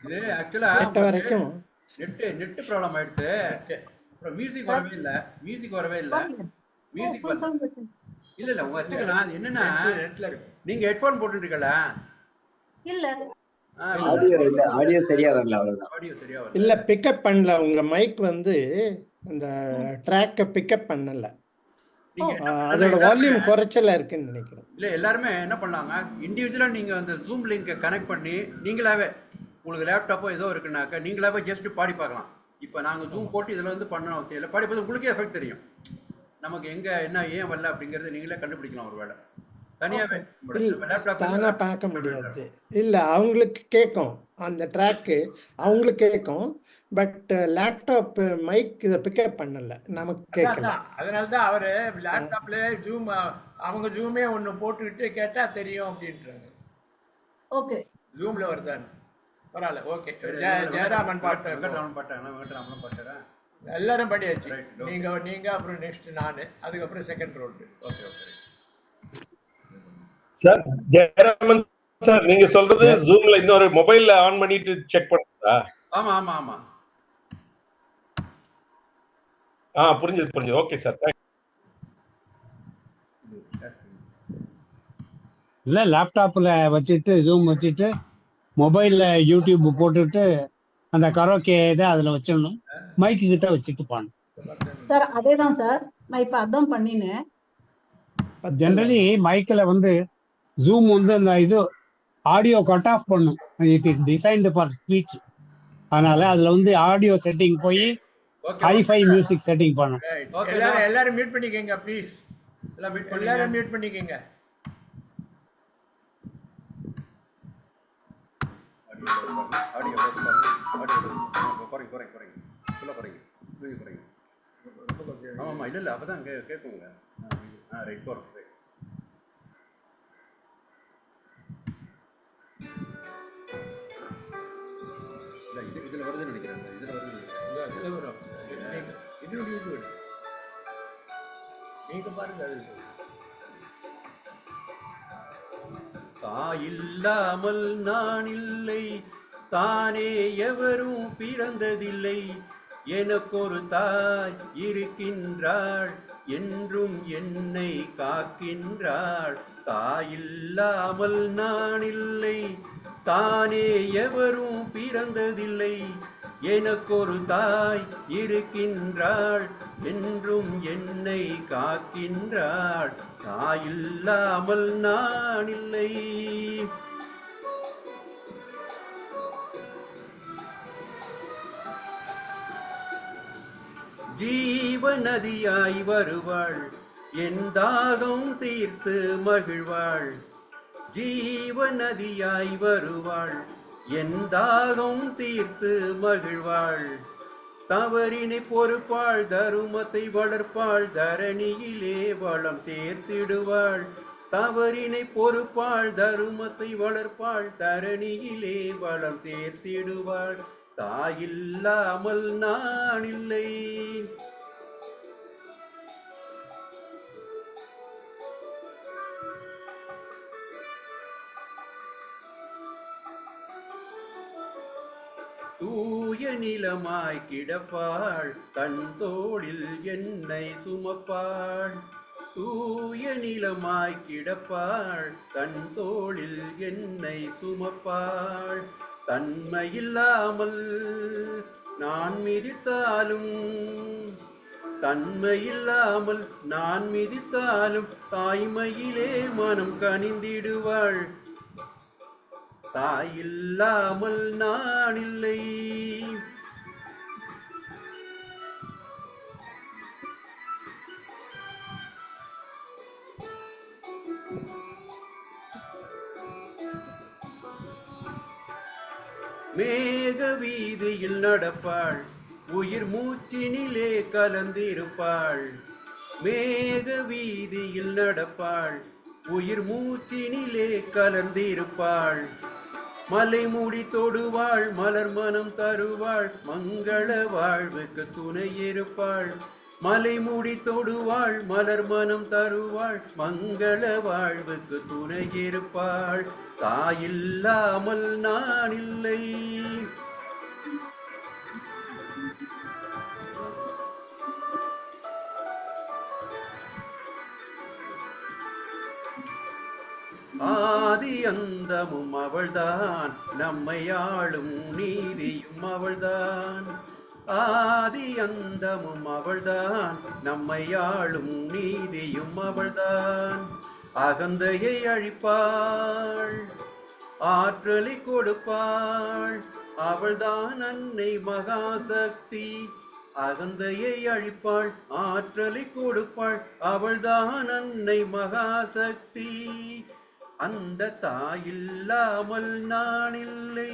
இது ஆக்சுவலா கேட்ட வரைக்கும் நெட் ப்ராப்ளம் ஆயிடுச்சு. அப்புறம் மியூசிக் வரவே இல்லை. மியூசிக் இல்ல உங்க வச்சுக்கலாம். அது என்னன்னா நெட்ல இருக்கு. நீங்க ஹெட்ஃபோன் போட்டுருக்கல? இல்ல ஆடியோ சரியா வரல, அவ்வளவுதான். ஆடியோ சரியா வரல. இல்லை பிக்கப் பண்ணல. உங்கள் மைக் வந்து அந்த ட்ராக்கை பிக்கப் பண்ணலை. நீங்க என்ன அதோட பண்ணலாம், வால்யூம் குறைச்சலா இருக்குன்னு நினைக்கிறேன். இல்ல எல்லாருமே என்ன பண்ணாங்க, இண்டிவிஜுவலா நீங்க அந்த ஜூம் லிங்கை கனெக்ட் பண்ணி நீங்களாவே உங்களுக்கு லேப்டாப்போ ஏதோ இருக்குனாக்கா நீங்களாவே ஜஸ்ட் பாடி பார்க்கலாம். இப்போ நாங்கள் ஜூம் போட்டு இதில் வந்து பண்ணணும் அவசியம் இல்லை. பாடி பார்த்து உங்களுக்கே எஃபெக்ட் தெரியும். நமக்கு எங்கே என்ன ஏன் வரல அப்படிங்கிறது நீங்களே கண்டுபிடிக்கலாம். ஒரு வேலை தனியாகவே லேப்டாப் தானாக பார்க்க முடியாது. இல்லை அவங்களுக்கு கேட்கும், அந்த ட்ராக்கு அவங்களுக்கு கேட்கும். பட் லேப்டாப் மைக் இதை பிக்கப் பண்ணல, நமக்கு கேட்கல. அதனால தான் அவர் லேப்டாப்ல ஜூம் அவங்க ஜூமே ஒன்று போட்டுக்கிட்டு கேட்டால் தெரியும் அப்படின்றாங்க. ஓகே, ஜூமில் வருதான்னு பரவாயில்ல. ஓகே, ஜெயராமன் பாட்டு வெங்கட்ராமன் பாட்டுறேன். எல்லாரும் படியாச்சு. நீங்கள் அப்புறம் நெக்ஸ்ட் நான், அதுக்கப்புறம் second round. Okay okay sir. Jayaraman sir, நீங்க சொல்றது ஜூம்ல இன்னொரு மொபைல்ல ஆன் பண்ணிட்டு செக் பண்ணுறதா? ஆமா ஆமா ஆமா. புரிஞ்சது. Okay sir. இல்லை லேப்டாப்பில் வச்சுட்டு ஜூம் வச்சுட்டு மொபைலில் யூடியூப் போட்டுட்டு அந்த கரோக்கே இதை அதில் வச்சிடணும். மைக்கு கிட்ட வச்சுட்டு போகணும். சார் அதேதான் சார், நான் இப்ப அதான் பண்ணினேன். ஜென்ரலி மைக்கில் வந்து ஜூம் வந்து அந்த இது ஆடியோ கட் ஆஃப் பண்ணும். It is designed for speech. அதனால அதில் வந்து ஆடியோ செட்டிங் போய் ஹைஃபை மியூசிக் செட்டிங் பண்ணும். எல்லாரும் மியூட் பண்ணிக்கங்க ப்ளீஸ். எல்லாரும் மியூட் பண்ணிக்கங்க. ஆமாம் இல்லை அப்பதான் கேட்குங்க. ரைட் போகிறோம். இதில் வருதுன்னு நினைக்கிறேன். இதில் வரும். நீங்க பாருங்க. தாயில்லாமல் நான் இல்லை, தானே எவரும் பிறந்ததில்லை. எனக்கொரு தாய் இருக்கின்றாள், என்றும் என்னை காக்கின்றாள். தாயில்லாமல் நான் இல்லை, தானே எவரும் பிறந்ததில்லை. எனக்கொரு தாய் இருக்கின்றாள், என்றும் என்னை காக்கின்றாள். தாயில்லாமல் நான் இல்லை. ஜீவநதியாய் வருவாள், என் தாகம் தீர்த்து மகிழ்வாள். ஜீவநதியாய் வருவாள், என் தாகம் தீர்த்து மகிழ்வாள். தவறினை பொறுப்பாள், தருமத்தை வளர்ப்பாள், தரணியிலே வளம் சேர்த்திடுவாள். தவறினை பொறுப்பாள், தருமத்தை வளர்ப்பாள், தரணியிலே வளம் சேர்த்திடுவாள். தாயில்லாமல் நான் இல்லை. தூய நிலமாய் கிடப்பாள், தன் தோளில் என்னை சுமப்பாள். தூய நிலமாய் கிடப்பாள், தன் தோளில் என்னை சுமப்பாள். தன்மையில்லாமல் நான் மிதித்தாலும், தன்மையில்லாமல் நான் மிதித்தாலும், தாய்மையிலே மனம் கனிந்திடுவாள். தாயில்லாமல் நான் இல்லை. மேக வீதியில் நடப்பாள், உயிர் மூச்சினிலே கலந்திருப்பாள். மேக வீதியில் நடப்பாள், உயிர் மூச்சினிலே கலந்திருப்பாள். மலை மூடி தொடுவாள், மலர் மனம் தருவாள், மங்கள வாழ்வுக்கு துணை இருப்பாள். மலை மூடி தொடுவாள், மலர் மனம் தருவாள், மங்கள வாழ்வுக்கு துணை இருப்பாள். தாயில்லாமல் நான் இல்லை. ஆதி அந்தமும் அவள்தான், நம்மை ஆளும் நீதியும் அவள்தான். ஆதி அந்தமும் அவள்தான், நம்மை ஆளும் நீதியும் அவள்தான். அகந்தையை அழிப்பாள், ஆற்றலை கொடுப்பாள், அவள்தான் அன்னை மகாசக்தி. அகந்தையை அழிப்பாள், ஆற்றலை கொடுப்பாள், அவள்தான் அன்னை மகாசக்தி. அந்த தாயில்லாமல் நான் இல்லை,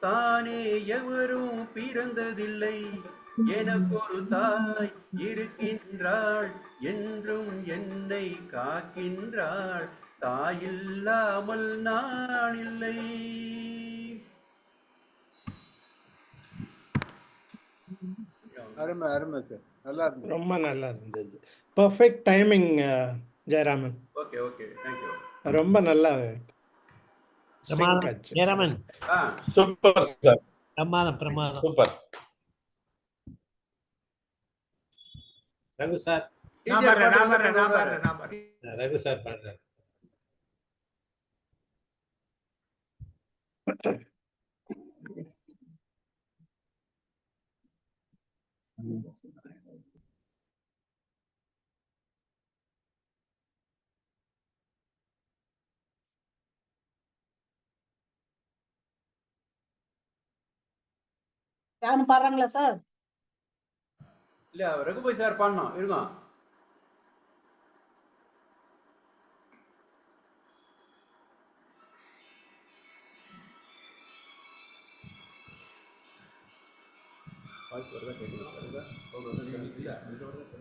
தானே எவரும் பிறந்ததில்லை. எனக்கொரு தாய் இருக்கின்றாள், என்றும் என்னை காக்கின்றாள். தாயில்லாமல் நான் இல்லை. அருமை அருமை சார், நல்லா இருந்தது. ரொம்ப நல்லா இருந்தது. Perfect timing Jayaraman. Okay okay, thank you. ரொம்ப நல்லா பிரமாதம். sync ஆச்சு. ஜெயராமன் சூப்பர் சார், பிரமாதம். சூப்பர். ரகு சார் நான் பாடுறேன். ரகு சார் பாடுறாரு. யாரும் பாடுறாங்களா சார்? இல்ல ரகுபாய் சார் பாடணும், இருங்க. வாய்ஸ் வருதா கேக்குதா? வருதா? இல்ல இது வருதா?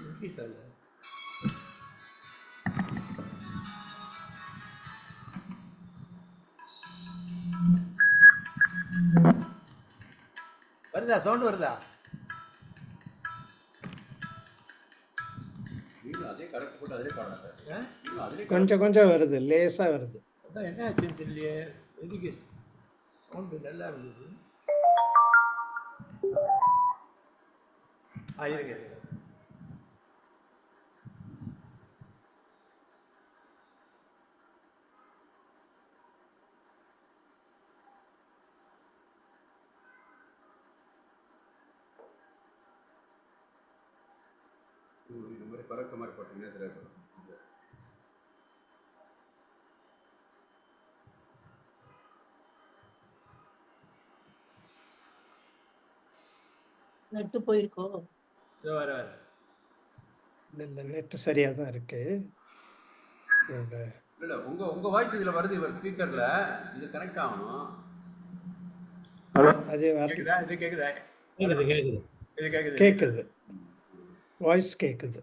இங்கிலீஷ் அல்ல. வருதா? சவுண்ட் வருதா? நீங்களும் அதே கரெக்ட் போட்டு அதிலே பாடலாம் சார். நீங்களும் அதிலே கொஞ்சம் கொஞ்சம் வருது, லேசா வருது. அதான் என்ன ஆச்சுன்னு தெரியலையே. எதுக்கு சவுண்டு நல்லா இருந்தது. இருங்க. இந்த மாதிரி பறக்க மாதிரி போட்டீங்கன்னா தெரியாது. நெட்டு போயிருக்கோ? வர இந்த நெட் சரியா தான் இருக்கு. இல்ல உங்க வாய்ஸ் இதுல வருது, இவர் ஸ்பீக்கர்ல இது கனெக்ட் ஆகணும். அது கேக்குதா? இது கேக்குதா? கேக்குது. இது கேக்குது. கேக்குது, வாய்ஸ் கேக்குது.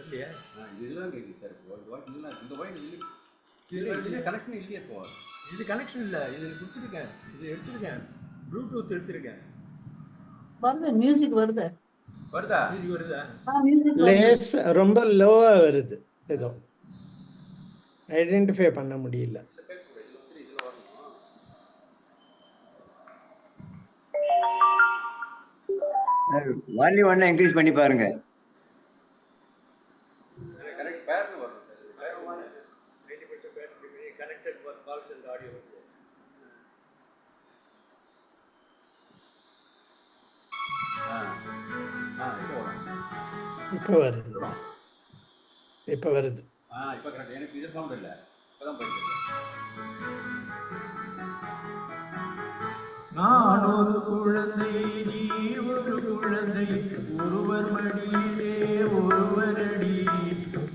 இல்லையா? இதெல்லாம் கேக்குது சார். வாய்ஸ் இல்ல, இந்த வாய்ஸ் இல்ல. இதுல கனெக்ஷன் இல்லையே இப்போ. இது கனெக்ஷன் இல்ல. இது கொடுத்துருக்கேன், இது எடுத்துருக்கேன், ப்ளூடூத் எடுத்திருக்கேன். வருது, மியூசிக் வருது. வருதா? இது வருதா? மியூசிக் லேஸ் ரொம்ப லோவா வருது ஏதோ. ஐடென்டிஃபை பண்ண முடியல. வால்யூம் ஒண்ணா இன்க்ரீஸ் பண்ணி பாருங்க. கரெக்ட் பேர்னு வரும் sir. 90% battery connected for calls and audio. இப்போ வருது. இப்போ வருது. இப்போ கரெக்ட். எனக்கு இது சவுண்ட் இல்லை, இப்போதான் போயிட்டு. நான் ஒரு குழந்தை, நீ ஒரு குழந்தை, ஒருவர் மடியிலே ஒருவரடி,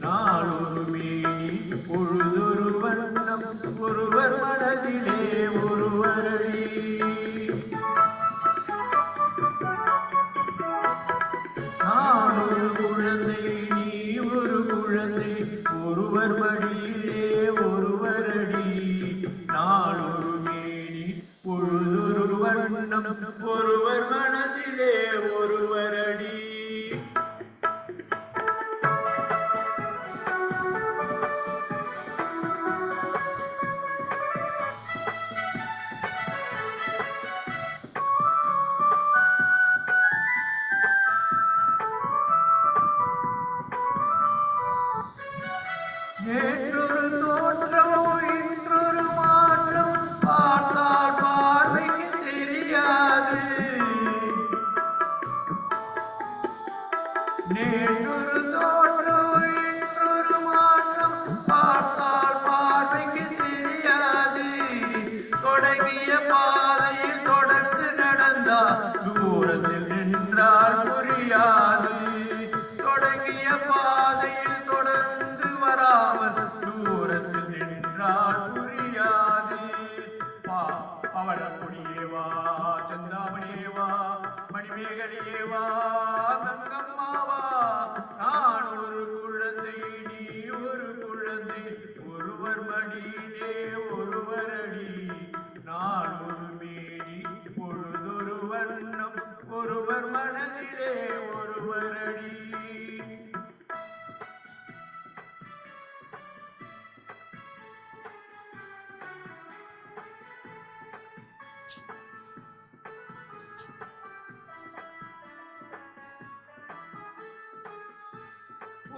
நாளொரு மேனி பொழுதொரு வண்ணம், ஒருவர் மனதிலே ஒருவரடி. நான் ஒரு குழந்தை, நீ ஒரு குழந்தை, ஒருவர் மடியிலே ஒருவரடி, நாளொரு மேனி பொழுதொரு வண்ணம், ஒருவர் மனதிலே ஒருவரடி. நேற்றொரு தோற்றம் இன்றொரு மாற்றம், பார்த்தால் பார்வைக்கு தெரியாது. நேற்றொரு தோற்றம் இன்றொரு மாற்றம், பார்த்தால் பார்வைக்கு தெரியாது. தொடங்கிய பாதையில் தொடர்ந்து நடந்தால் தூரத்தில் நின்றால் புரியாது. தொடங்கிய பாதையில் தொடர்ந்து வராமல் தூரத்தில் நின்றால் புரியாது. பவளக்கொடியேவா, செந்தாமணியேவா, மணிமேகலையேவா, கங்கம்மாவா, நான் ஒரு குழந்தை, நீ ஒரு குழந்தை, ஒருவர் மடியிலே ஒருவரடி, நான் ஒரு மேனி பொழுதொரு வண்ணம், ஒருவர் மனதிலே ஒருவரடி.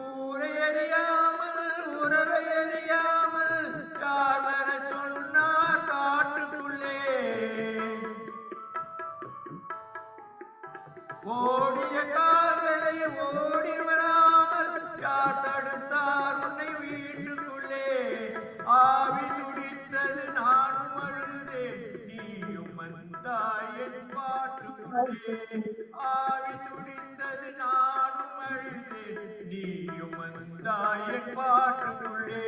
ஊரை அறியாமல் உறவை அறியாமல் யார் வர சொன்னார் காட்டுக்குள்ளே, ஓடிய கால்களை ஓடி வராமல் யார் தடுத்தார் உன்னை வீட்டுக்குள்ளே. ஆவி துடித்தது நானும் அழுதேன், நீயும் வந்தாய் என் பாட்டுக்குள்ளே. ஆவி துடித்தது நானும் அழுதேன், நீயும் வந்தாய் என் பாட்டுக்குள்ளே.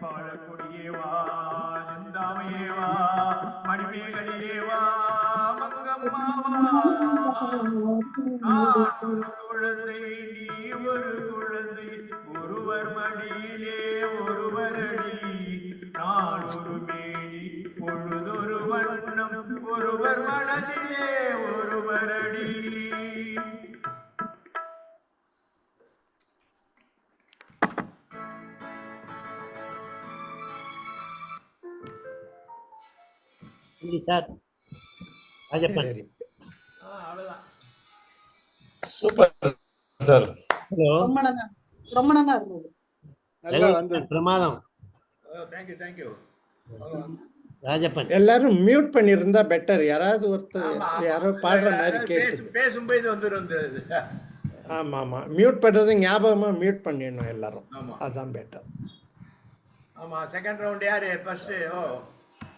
பவளக்கொடியேவா, செந்தாமையேவா, மணிமேகலையேவா, மங்கம்மாவா, நான் ஒரு குழந்தை, நீ ஒரு குழந்தை, ஒருவர் மடியிலே ஒருவரடி, நான் ஒரு மேனி பொழுதொரு வண்ணம், ஒருவர் மனதிலே ஒருவரடி. சார் ராஜப்பன். சரி. அவ்வளவுதான். Super sir. ஹலோ, ரொம்ப நல்லா இருந்தது. நல்லா வந்து பிரமாதம். Thank you thank you. ராஜப்பன் எல்லாரும் மியூட் பண்ணியிருந்தா பெட்டர். யாராவது ஒருத்தர் ஆமா, யாரோ பாடுற மாதிரி கேட்டுது. பேசும்போது வந்துடும். ஆமா ஆமா, மியூட் பண்றது ஞாபகமா மியூட் பண்ணிடணும் எல்லாரும். ஆமா அதான் பெட்டர். ஆமா. செகண்ட் ரவுண்ட் யாரு ஃபர்ஸ்ட்? ஓ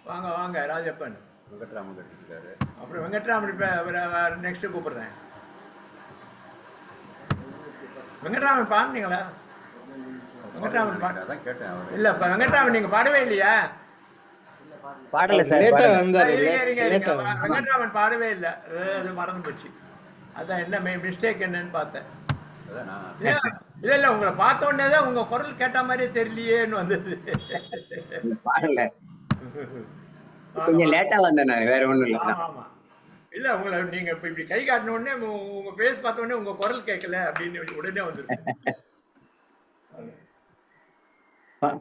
வாங்க வாங்க ராஜப்பன். வெங்கட்ராமன் கட்டிருக்காரு. அப்புறம் வெங்கட்ராமன் நெக்ஸ்ட் கூப்பிடுறேன். வெங்கட்ராமன் பாடுனீங்களா? வெங்கட்ராமன் அதான் கேட்டேன் அவரு. இல்ல வெங்கட்ராமன் நீங்க பாடவே இல்லையா? பாடல சார், லேட்டா பாடல. வந்தாரு. இருங்க. வெங்கட்ராமன் பாடவே இல்லை, அது மறந்து போச்சு. அதான் என்ன மிஸ்டேக் என்னன்னு பார்த்தேன். அதான் நான் இல்ல உங்களை பார்த்த உடனே தான் உங்க குரல் கேட்ட மாதிரியே தெரியலையேன்னு வந்தது. பாடல, கொஞ்சம் லேட்டா வந்தேன் நான், வேற ஒண்ணும் இல்ல. ஆமா இல்ல உங்களை நீங்க இப்ப இப்படி கை காட்டின உடனே உங்க பேஸ் பார்த்த உடனே உங்க குரல் கேட்கல அப்படின்னு உடனே வந்துருக்கு.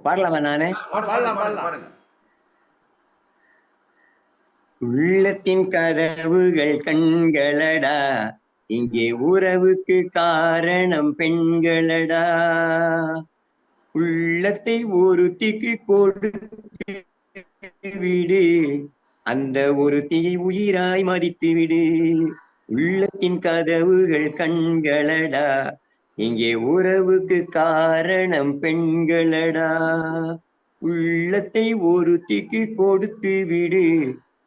பாடலாமா நானு? பாடலாம் பாடலாம். பாருங்க. உள்ளத்தின் கதவுகள் கண்களடா, இங்கே உறவுக்கு காரணம் பெண்களடா. உள்ளத்தை ஒருத்திக்கு கொடுத்து விடு, அந்த ஒருத்தியை உயிராய் மதித்து விடு. உள்ளத்தின் கதவுகள் கண்களடா, இங்கே உறவுக்கு காரணம் பெண்களடா. உள்ளத்தை ஒருத்திக்கு கொடுத்து விடு,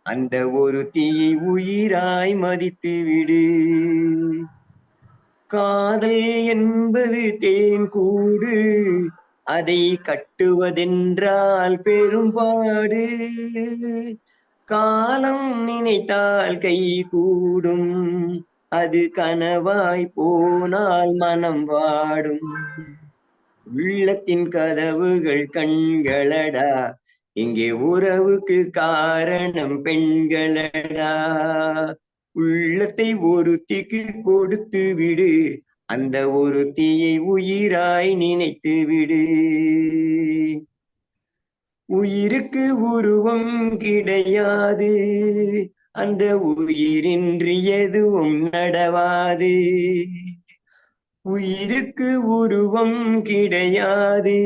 அந்த ஒருத்தியை உயிராய் மதித்து விடு. காதல் என்பது தேன் கூடு, அதை கட்டுவதென்றால் பெரும்பாடு. காலம் நினைத்தால் கை கூடும், அது கனவாய் போனால் மனம் வாடும். உள்ளத்தின் கதவுகள் கண்களடா, இங்கே உறவுக்கு காரணம் பெண்களடா. உள்ளத்தை ஒருத்திக்கு கொடுத்து விடு, அந்த ஒருத்தியை உயிராய் நினைத்து விடு. உயிருக்கு உருவம் கிடையாது, அந்த உயிரின்றி எதுவும் நடவாது. உயிருக்கு உருவம் கிடையாது,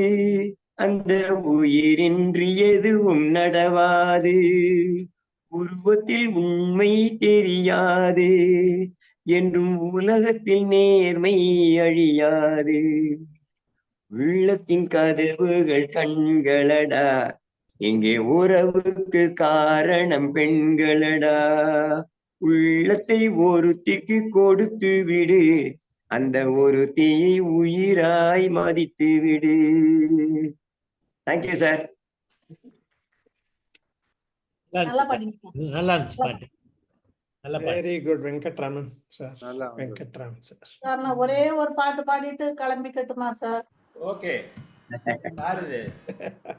அந்த உயிரின்றி எதுவும் நடவாது. உருவத்தில் உண்மை தெரியாது, என்றும் உலகத்தில் நேர்மை அழியாது. உள்ளத்தின் கதவுகள் கண்களடா, இங்கே உறவுக்கு காரணம் பெண்களடா. உள்ளத்தை ஒருத்திக்கு கொடுத்து விடு, அந்த ஒருத்தியை உயிராய் மதித்து விடு. Thank you sir. நல்லா பாடிங்க சார். நல்லா இருந்துச்சு பாட்டு. நல்லா பாட்டு. Very good Venkatraman sir. நல்லா வந்தது. வெங்கட்ராமன் சார். சார் நான் ஒரே ஒரு பாட்டு பாடிட்டு கிளம்பிக்கட்டுமா சார்? ஓகே. யாருது?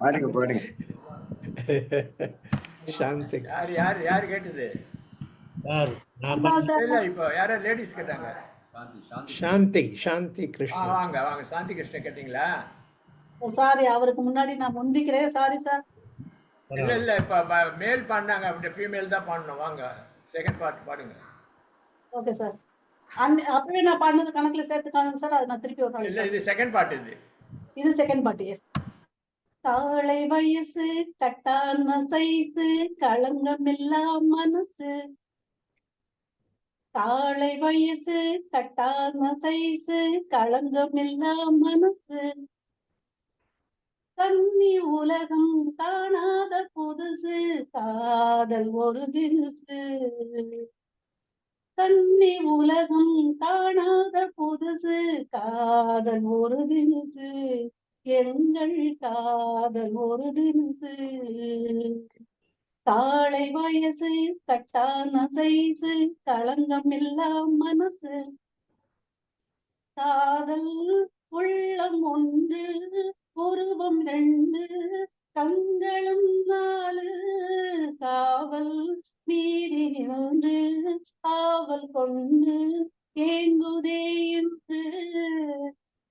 பாடுங்க பாடுங்க. சாந்தி. யார் யார் யார் கேட்டது? சார் நான் அம்மா சார். இல்ல இப்போ யாரோ லேடிஸ் கேட்டாங்க. சாந்தி சாந்தி ஆ கிருஷ்ணன். வாங்க வாங்க சாந்தி கிருஷ்ணன் கேட்டீங்களா? சாரி, அவருக்கு முன்னாடி நான் முந்திக்கிறேன். Sorry sir. இல்ல இல்ல இப்ப மேல் பாடினாங்க, அப்படியே ஃபீமேல் தான் பாடணும். வாங்க செகண்ட் பார்ட் பாடுங்க. Okay sir. அப்பவே நான் பாடினது கணக்குல சேர்த்துக்காங்க சார். அது நான் திருப்பி ஒரு இல்ல நாள். இது செகண்ட் பார்ட் இது. இது செகண்ட் பாட்டு. எஸ். தாழை வயசு கட்டான சைசு களங்கமில்லா மனசு. தாழை வயசு கட்டான சைசு களங்கமில்லா மனசு. கன்னி உலகம் காணாத புதுசு, காதல் ஒரு தினுசு. கன்னி உலகம் காணாத புதுசு, காதல் ஒரு தினுசு. எங்கள் காதல் ஒரு தினுசு. தாழை வயசு கட்டான சைசு களங்கமில்லா மனசு. காதல் உள்ளம் ஒன்று, உருவம் ரெண்டு, கண்களும் நாலு. காவல் மீறி நின்று ஆவல் கொண்டு ஏங்குதே என்று.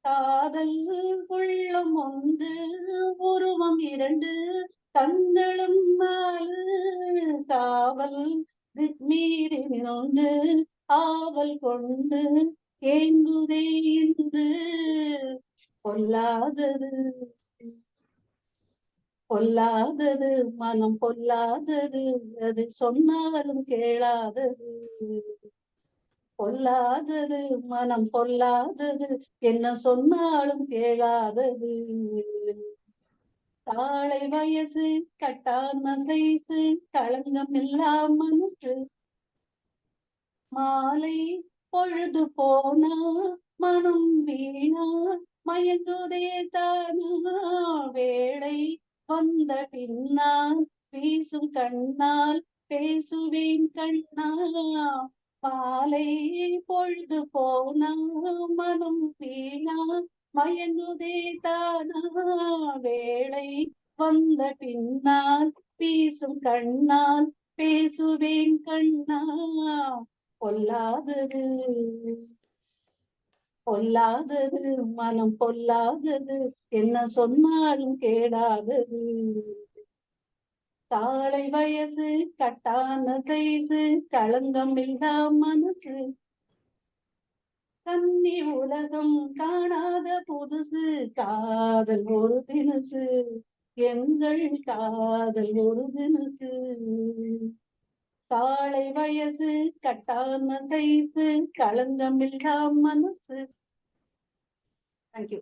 காதல் உள்ளம் ஒன்று, உருவம் இரண்டு, கண்களும் நாலு. காவல் மீறி நின்று ஆவல் கொண்டு ஏங்குதே என்று. பொல்லாதது பொல்லாதது மனம் பொல்லாதது, அது சொன்னாலும் கேளாதது. பொல்லாதது மனம் பொல்லாதது, என்ன சொன்னாலும் கேளாதது. தாழை வயசு கட்டான சைசு களங்கம் எல்லாம் மனசு. மாலை பொழுது போனா மனம் வீணா மயங்குதே தானா. வேளை வந்த பின்னால் வீசும் கண்ணால் பேசுவேன் கண்ணா. மாலை பொழுது போனா மனம் வீணா மயங்குதே தானா. வேளை வந்த பின்னால் வீசும் கண்ணால் பேசுவேன் கண்ணா. பொல்லாதது பொல்லாதது மனம் பொல்லாதது, என்ன சொன்னாலும் கேடாதது. தாளை வயசு கட்டான சைசு, களங்கம் இல்லா மனசு, கன்னி உலகம் காணாத புதுசு, காதல் ஒரு தினசு, எங்கள் காதல் ஒரு தினசு. தாளை வயசு கட்டான சைசு, களங்கம் இல்லா மனசு. தேங்க்யூ.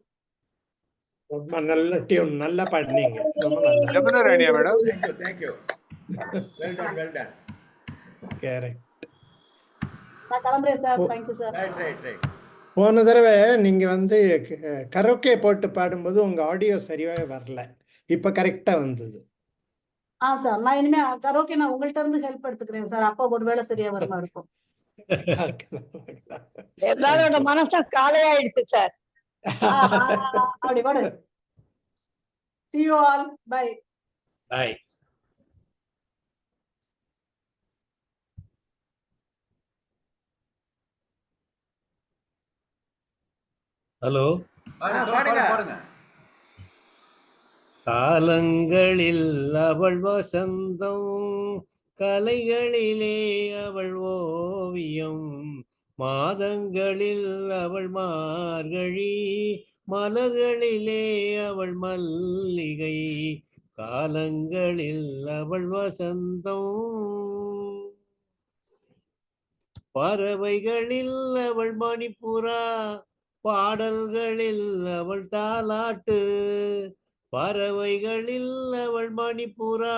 ரொம்ப நல்ல டியூன், நல்லா பாடினீங்க, ரொம்ப நல்லா. ஜமுனா ராணியா madam? Thank you. Well done, well done. Correct. நான் கிளம்புறேன் சார். Thank you sir. ரைட். போன தடவை நீங்க வந்து கரோக்கே போட்டு பாடும்போது உங்க ஆடியோ சரியாவே வரல, இப்ப கரெக்டா வந்தது. சார் நான் இனிமே கரோக்கே நான் உங்கள்ட்ட இருந்து ஹெல்ப் எடுத்துக்கிறேன் சார். அப்போ ஒருவேளை சரியா வருமா இருக்கும். எல்லாரோட மனசும் காலையாயிடுச்சு சார். அப்படி பாடு. See you all. Bye. Bye. Hello, பாடுங்க. காலங்களில் அவள் வசந்தம், கலைகளிலே அவள் ஓவியம், மாதங்களில் அவள் மார்கழி, மலர்களிலே அவள் மல்லிகை, காலங்களில் அவள் வசந்தம், பறவைகளில் அவள் மணிப்புறா, பாடல்களில் அவள் தாலாட்டு, பறவைகளில் அவள் மணிப்புறா,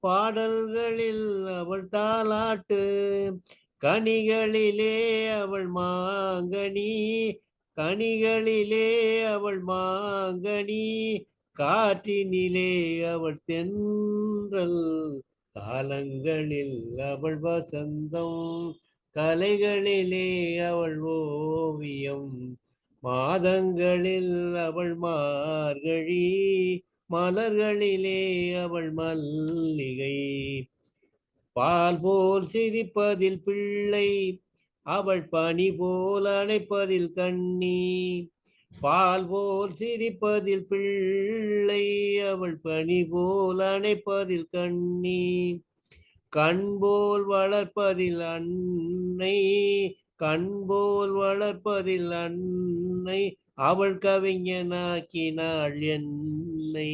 பாடல்களில் அவள் தாலாட்டு, கனிகளிலே அவள் மாங்கனி, கனிகளிலே அவள் மாங்கனி, காற்றினிலே அவள் தென்றல், காலங்களில் அவள் வசந்தம், கலைகளிலே அவள் ஓவியம், மாதங்களில் அவள் மார்கழி, மலர்களிலே அவள் மல்லிகை, பால் போல் சிரிப்பதில் பிள்ளை, அவள் பனி போல் அணைப்பதில் கண்ணி, பால் போல் சிரிப்பதில் பிள்ளை, அவள் பனி போல் அணைப்பதில் கண்ணி, கண்போல் வளர்ப்பதில் அன்னை, கண்போல் வளர்ப்பதில் அன்னை, அவள் கவிஞனாக்கினாள் என்னை,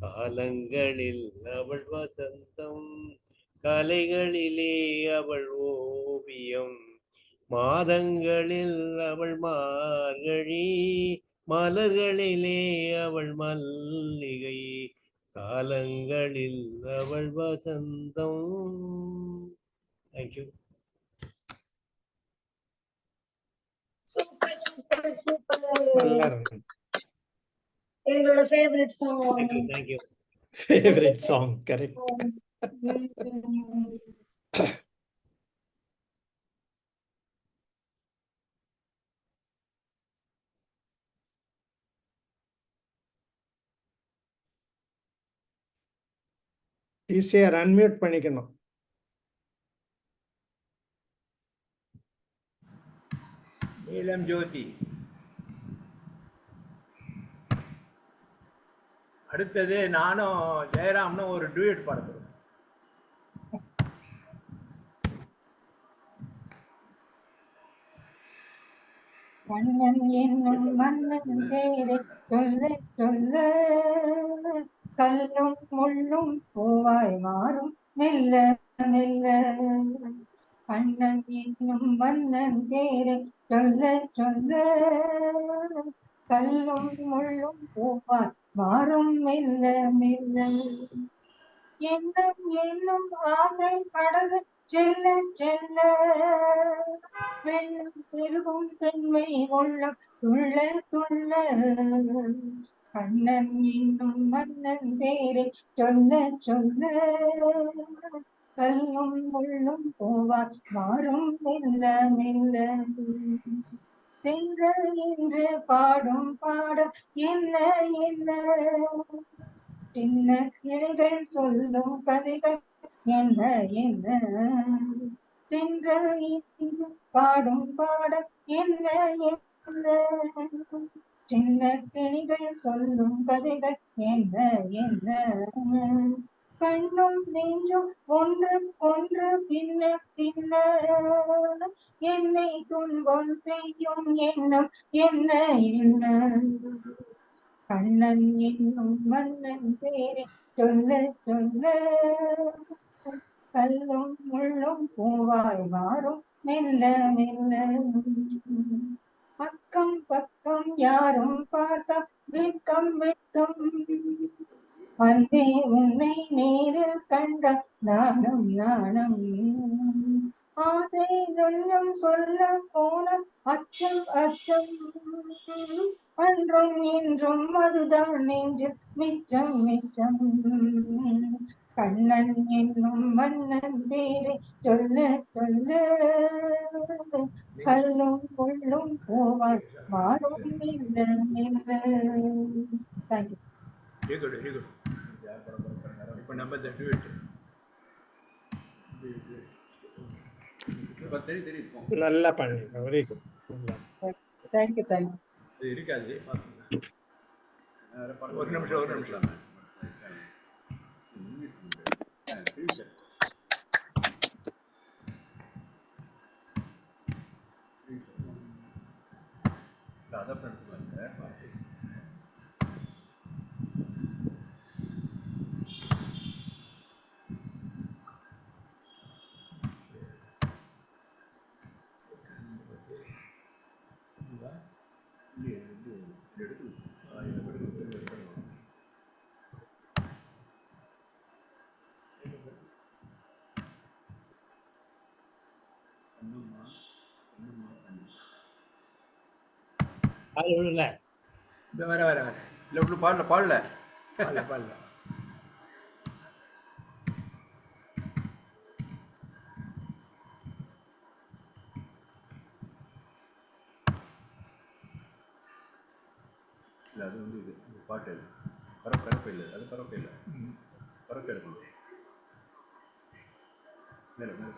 காலங்களில் அவள் வசந்தம், கலைகளிலே அவள் ஓவியம், மாதங்களில் அவள் மார்கழி, மலர்களிலே அவள் மல்லிகை, காலங்களில் அவள் வசந்தம். தேங்க்யூ. சூப்பர். எங்களோட favourite song. Thank you. Favourite song, correct. ஈஸியாக அன்மியூட் பண்ணிக்கணும். நீலம் ஜோதி. அடுத்தது நானும் ஜெயராம்னு ஒரு டூயட் பாட போறோம். மன்னன் என்னும் மன்னன் பேரை சொல்ல சொல்ல, கல்லும் முள்ளும் பூவாய் மாறும் மெல்ல மெல்ல. மன்னன் என்னும் மன்னன் பேரை சொல்ல சொல்ல, கல்லும் முள்ளும் பூவாய் மாறும் மெல்ல மெல்ல. எண்ணம் என்னும் ஆசை படகு செல்ல செல்ல, வெள்ளம் பெருகும் பெண்மை உள்ளம் துள்ள துள்ள. கண்ணன் என்னும் மன்னன் பேரை சொல்ல சொல்ல, கல்லும் முள்ளும் போவார் மாறும் மெல்ல மெல்ல. சென்றல் என்று பாடும் பாடம் என்ன என்ன, சின்ன கிளைகள் சொல்லும் கதைகள் என்ன என்ன. தென்றல் இசையில் பாடும் பாடல் என்ன என்ன சின்ன கிளிகள் சொல்லும் கதைகள் என்ன என்ன கண்ணும் நெஞ்சும் ஒன்று ஒன்று பின்ன பின்ன என்னை துன்பம் செய்யும் எண்ணம் என்ன என்ன கண்ணன் என்னும் மன்னன் பேரை சொல்ல சொல்ல கல்லும் முள்ளும் பூவாய் மாறும் மெல்ல மெல்ல அக்கம் பக்கம் யாரும் பார்த்தா வெட்கம் வெட்கம் அன்பே உன்னை நேரில் கண்ட நாணம் நாணம் ஆசை சொல்லும் சொல்ல போன அச்சம் அச்சம் அன்றும் இன்றும் அதுதான் நெஞ்சில் மிச்சம் மிச்சம் கண்ணன் என்னும் மன்னன் பேரை சொல்ல சொல்ல கல்லும் கொள்ளும் போவார் மாறும் மெல்ல மெல்ல. Thank you. Very good very good. இப்போ நம்ம duet. தெரியும் நல்லா பண்ணீங்க. Very good. Thank you thank you. அது இருக்காது. ஒரு நிமிஷம் ஒரு நிமிஷம். அது விடல. இந்த வர வர வர இல்லை ஒன்றும் பாடல பாடல பாடல பாடல. இல்லை அது வந்து இது பாட்டு இது பரப்பு இல்லை அது பரப்பு இல்லை பரப்பு எடுக்கணும் மேலே மேலே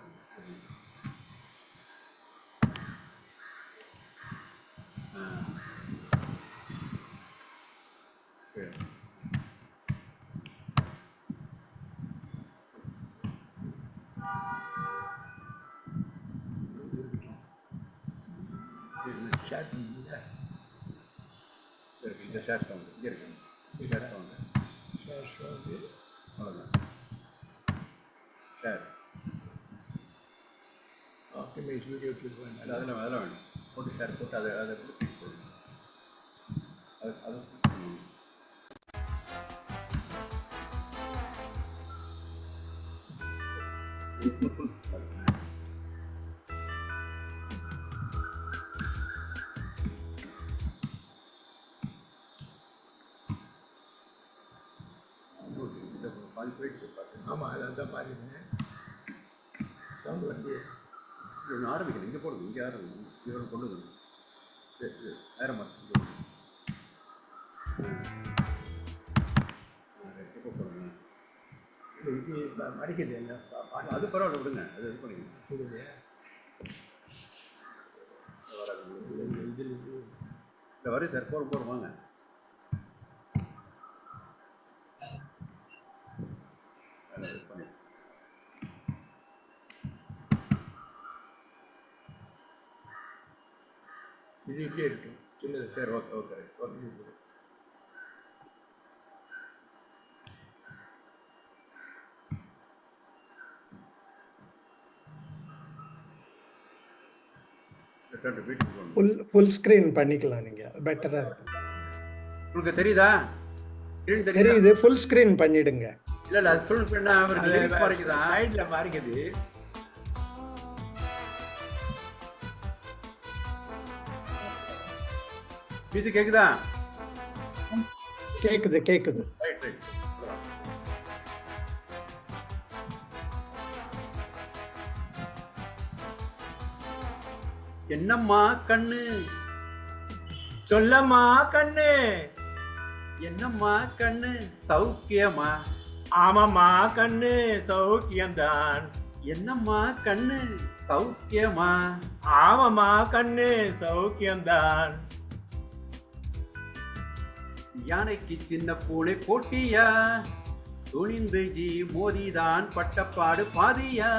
ஷார்ட் இந்த ஷேர் சவுண்டு இங்கே இருக்கு ஷேர் சவுண்டு அவ்வளோதான் ஷேர் ஆப்டிமைஸ் வீடியோ கிளிப் இல்லை அதெல்லாம் அதெல்லாம் வேணும் போட்டு ஷேர் போட்டு அதை போடணும் அது பாதி போயிடுச்சு பார்த்து ஆமாம் அதான் பாருங்க சவுண்டு வந்து ஒன்று ஆரம்பிக்கணும் இங்கே போடுங்க இங்கே ஆரம்பிக்கணும் இதோட கொண்டு வந்து சரி வேறு மாற்றம் எப்போ போடுங்க இது மறைக்குது எல்லாம் அது பரவாயில்ல விடுங்க அது இது பண்ணிக்கணும் புரியுது. இதில் இல்லை வரும் சார் போகிறோம் வாங்க இது இப்படியே இருக்கு சின்னது. சரி okay okay okay full screen பண்ணிக்கலாம் நீங்கள், பெட்டராக இருக்கும். உங்களுக்கு தெரியுதா? தெரியுது, ஃபுல் ஸ்க்ரீன் பண்ணிடுங்க. இல்லை இல்லை அது ஃபுல் ஸ்க்ரீன் அவருக்கு மறைக்குதா? சைடில் மறைக்குது. மியூசிக் கேட்குதா? கேட்குது கேட்குது. ரைட் ரைட் என்னம்மா கண்ணு சொல்லம்மா கண்ணு, என்னம்மா கண்ணு சௌக்கியமா? ஆமாம்மா கண்ணு சௌக்கியம்தான். என்னம்மா கண்ணு சௌக்கியமா? ஆமாம்மா கண்ணு சௌக்கியம்தான். யானைக்கு சின்ன பூனை போட்டியா? துணிந்து மோதிதான் பட்டப்பாடு பாதியா?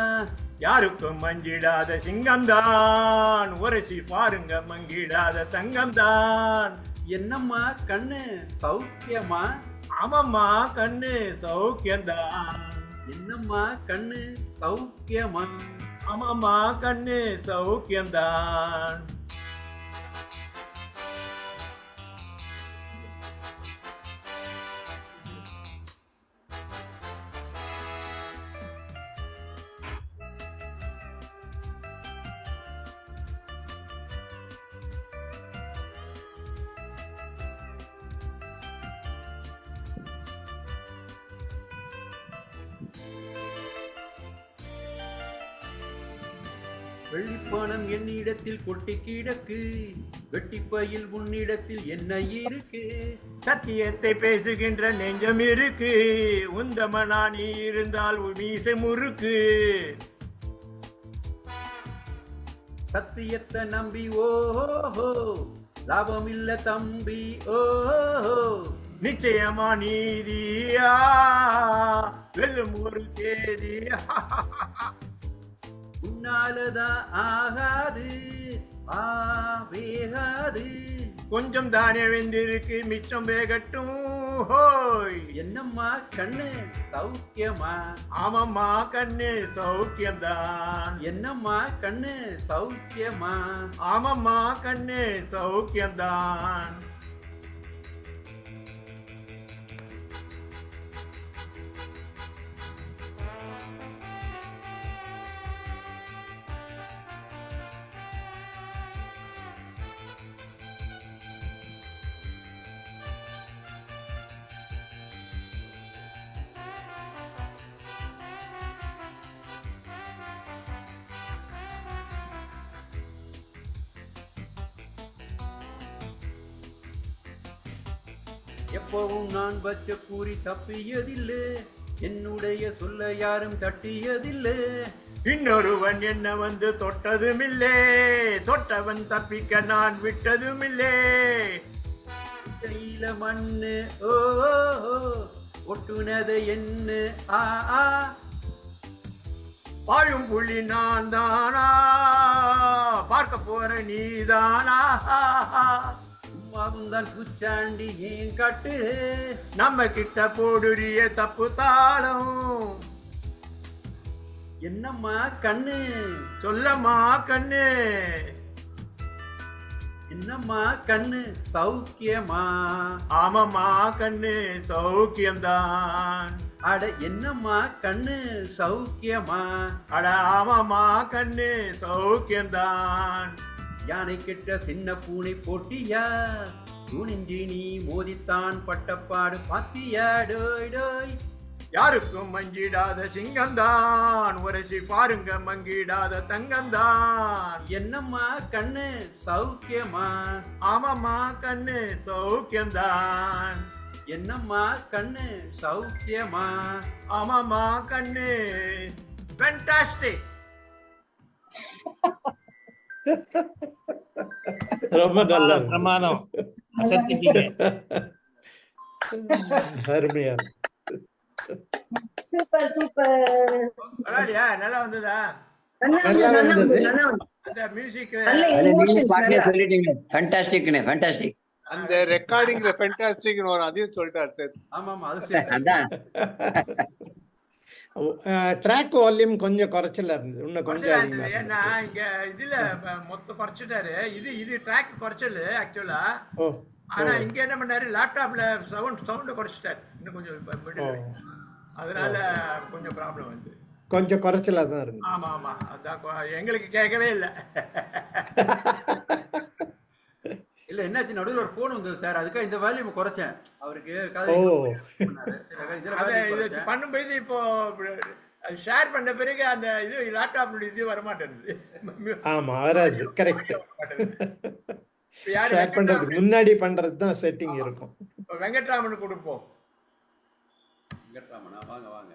யாருக்கும் மஞ்சிடாத சிங்கம்தான், உரசி பாருங்க மங்கிடாத தங்கம்தான். என்னம்மா கண்ணு சௌக்கியமா? ஆமாம்மா கண்ணு சௌக்கியம்தான். என்னம்மா கண்ணு சௌக்கியமா? ஆமாம்மா கண்ணு சௌக்கியம்தான். வெள்ளிப்பணம் என்னிடத்தில் கொட்டி கிடக்கு, வெட்டிப்பையில் உன்னிடத்தில் என்ன இருக்கு? சத்தியத்தை பேசுகின்ற நெஞ்சம் இருக்கு, உந்தமனா நீ இருந்தால் மீசை முறுக்கு. சத்தியத்தை நம்பி ஓஹோ லாபம் இல்ல தம்பி ஓஹோ. நிச்சயமா நீதியா வெல்லும் ஒரு தேதி. உன்னாலதான் ஆகாது வேகாது. கொஞ்சம் தானே வெந்திருக்கு மிச்சம் வேகட்டும் ஹோய். என்னம்மா கண்ணு சௌக்கியமா? ஆமாம்மா கண்ணு சௌக்கியம்தான். என்னம்மா கண்ணு சௌக்கியமா? ஆமாம்மா கண்ணு சௌக்கியம்தான். எப்பவும் நான் வச்ச கூறி தப்பியதில்லை, என்னுடைய சொல்ல யாரும் தட்டியதில்லை. இன்னொருவன் என்ன வந்து தொட்டதுமில்லே, தொட்டவன் தப்பிக்க நான் விட்டதுமில்லே. கையில மண்ணு ஓ ஒட்டுனது என்ன ஆ. வாழும் புள்ளி நான் தானா, பார்க்க போற நீதானா. உம்மாவும் தான் குச்சாண்டி ஏன் காட்டு, நம்ம கிட்ட போடுறிய தப்பு தாளம். என்னம்மா கண்ணு சொல்லம்மா கண்ணு. என்னம்மா கண்ணு சௌக்கியமா? ஆமாம்மா கண்ணு சௌக்கியம்தான். அட என்னம்மா கண்ணு சௌக்கியமா? அட ஆமாம்மா கண்ணு சௌக்கியம்தான். யானை கிட்ட சின்ன பூனை போட்டியா? துணிஞ்சி நீ மோதித்தான் பட்டப்பாடு பாத்தியா? டோய் டோய். யாருக்கும் மஞ்சிடாத சிங்கம்தான், உரசி பாருங்க மங்கிடாத தங்கம்தான். என்னம்மா கண்ணு சௌக்கியமா? ஆமாம்மா கண்ணு சௌக்கியம்தான். என்னம்மா கண்ணு சௌக்கியமா? ஆமாம்மா கண்ணு ஃபேண்டாஸ்டிக். ரொம்ப நல்லா பிரமாதம். அசத்திட்டீங்க. அருமையா. Super super. பரவாயில்லையா? நல்லா வந்ததா? நல்லா வந்தது. அந்த மியூசிக் சொல்லிட்டீங்க. ஃபேண்டாஸ்டிக்னே ஃபேண்டாஸ்டிக். அந்த ரெக்கார்டிங்ல ஃபேண்டாஸ்டிக்னு வரும், அதையும் சொல்லிட்டாரு சார். ஆமா ஆமா அது சரி. அதான் ட்ராக் வால்யூம் கொஞ்சம் குறைச்சல இருந்தது, இன்னும் கொஞ்சம் அதிகமா ஏன்னா இருந்தது. இங்க இதுல மொத்தம் குறைச்சிட்டாரு. இது ட்ராக் குறைச்சல் ஆக்சுவலா. ஓ ஆனா இங்க என்ன பண்ணாரு, லேப்டாப்ல சவுண்ட் குறைச்சிட்டாரு இன்னும் கொஞ்சம். அதனால கொஞ்சம் ப்ராப்ளம் வந்து கொஞ்சம் குறைச்சலா தான் இருந்தது. ஆமா ஆமா அதான் எங்களுக்கு கேட்கவே இல்லை. இல்ல என்னாச்சு, நடுவில் ஒரு போன் வந்தது சார், அதுக்காக இந்த வேல்யூம் குறைச்சேன். அவருக்கு பண்ணும்போது இப்போ அது ஷேர் பண்ண பிறகு அந்த இது லேப்டாப் இது வரமாட்டேங்குது. ஆமா வராது. கரெக்ட். ஷேர் பண்றதுக்கு முன்னாடி பண்றது தான் செட்டிங் இருக்கும். வெங்கட்ராமன் கொடுப்போம். வெங்கட்ராமனா வாங்க வாங்க.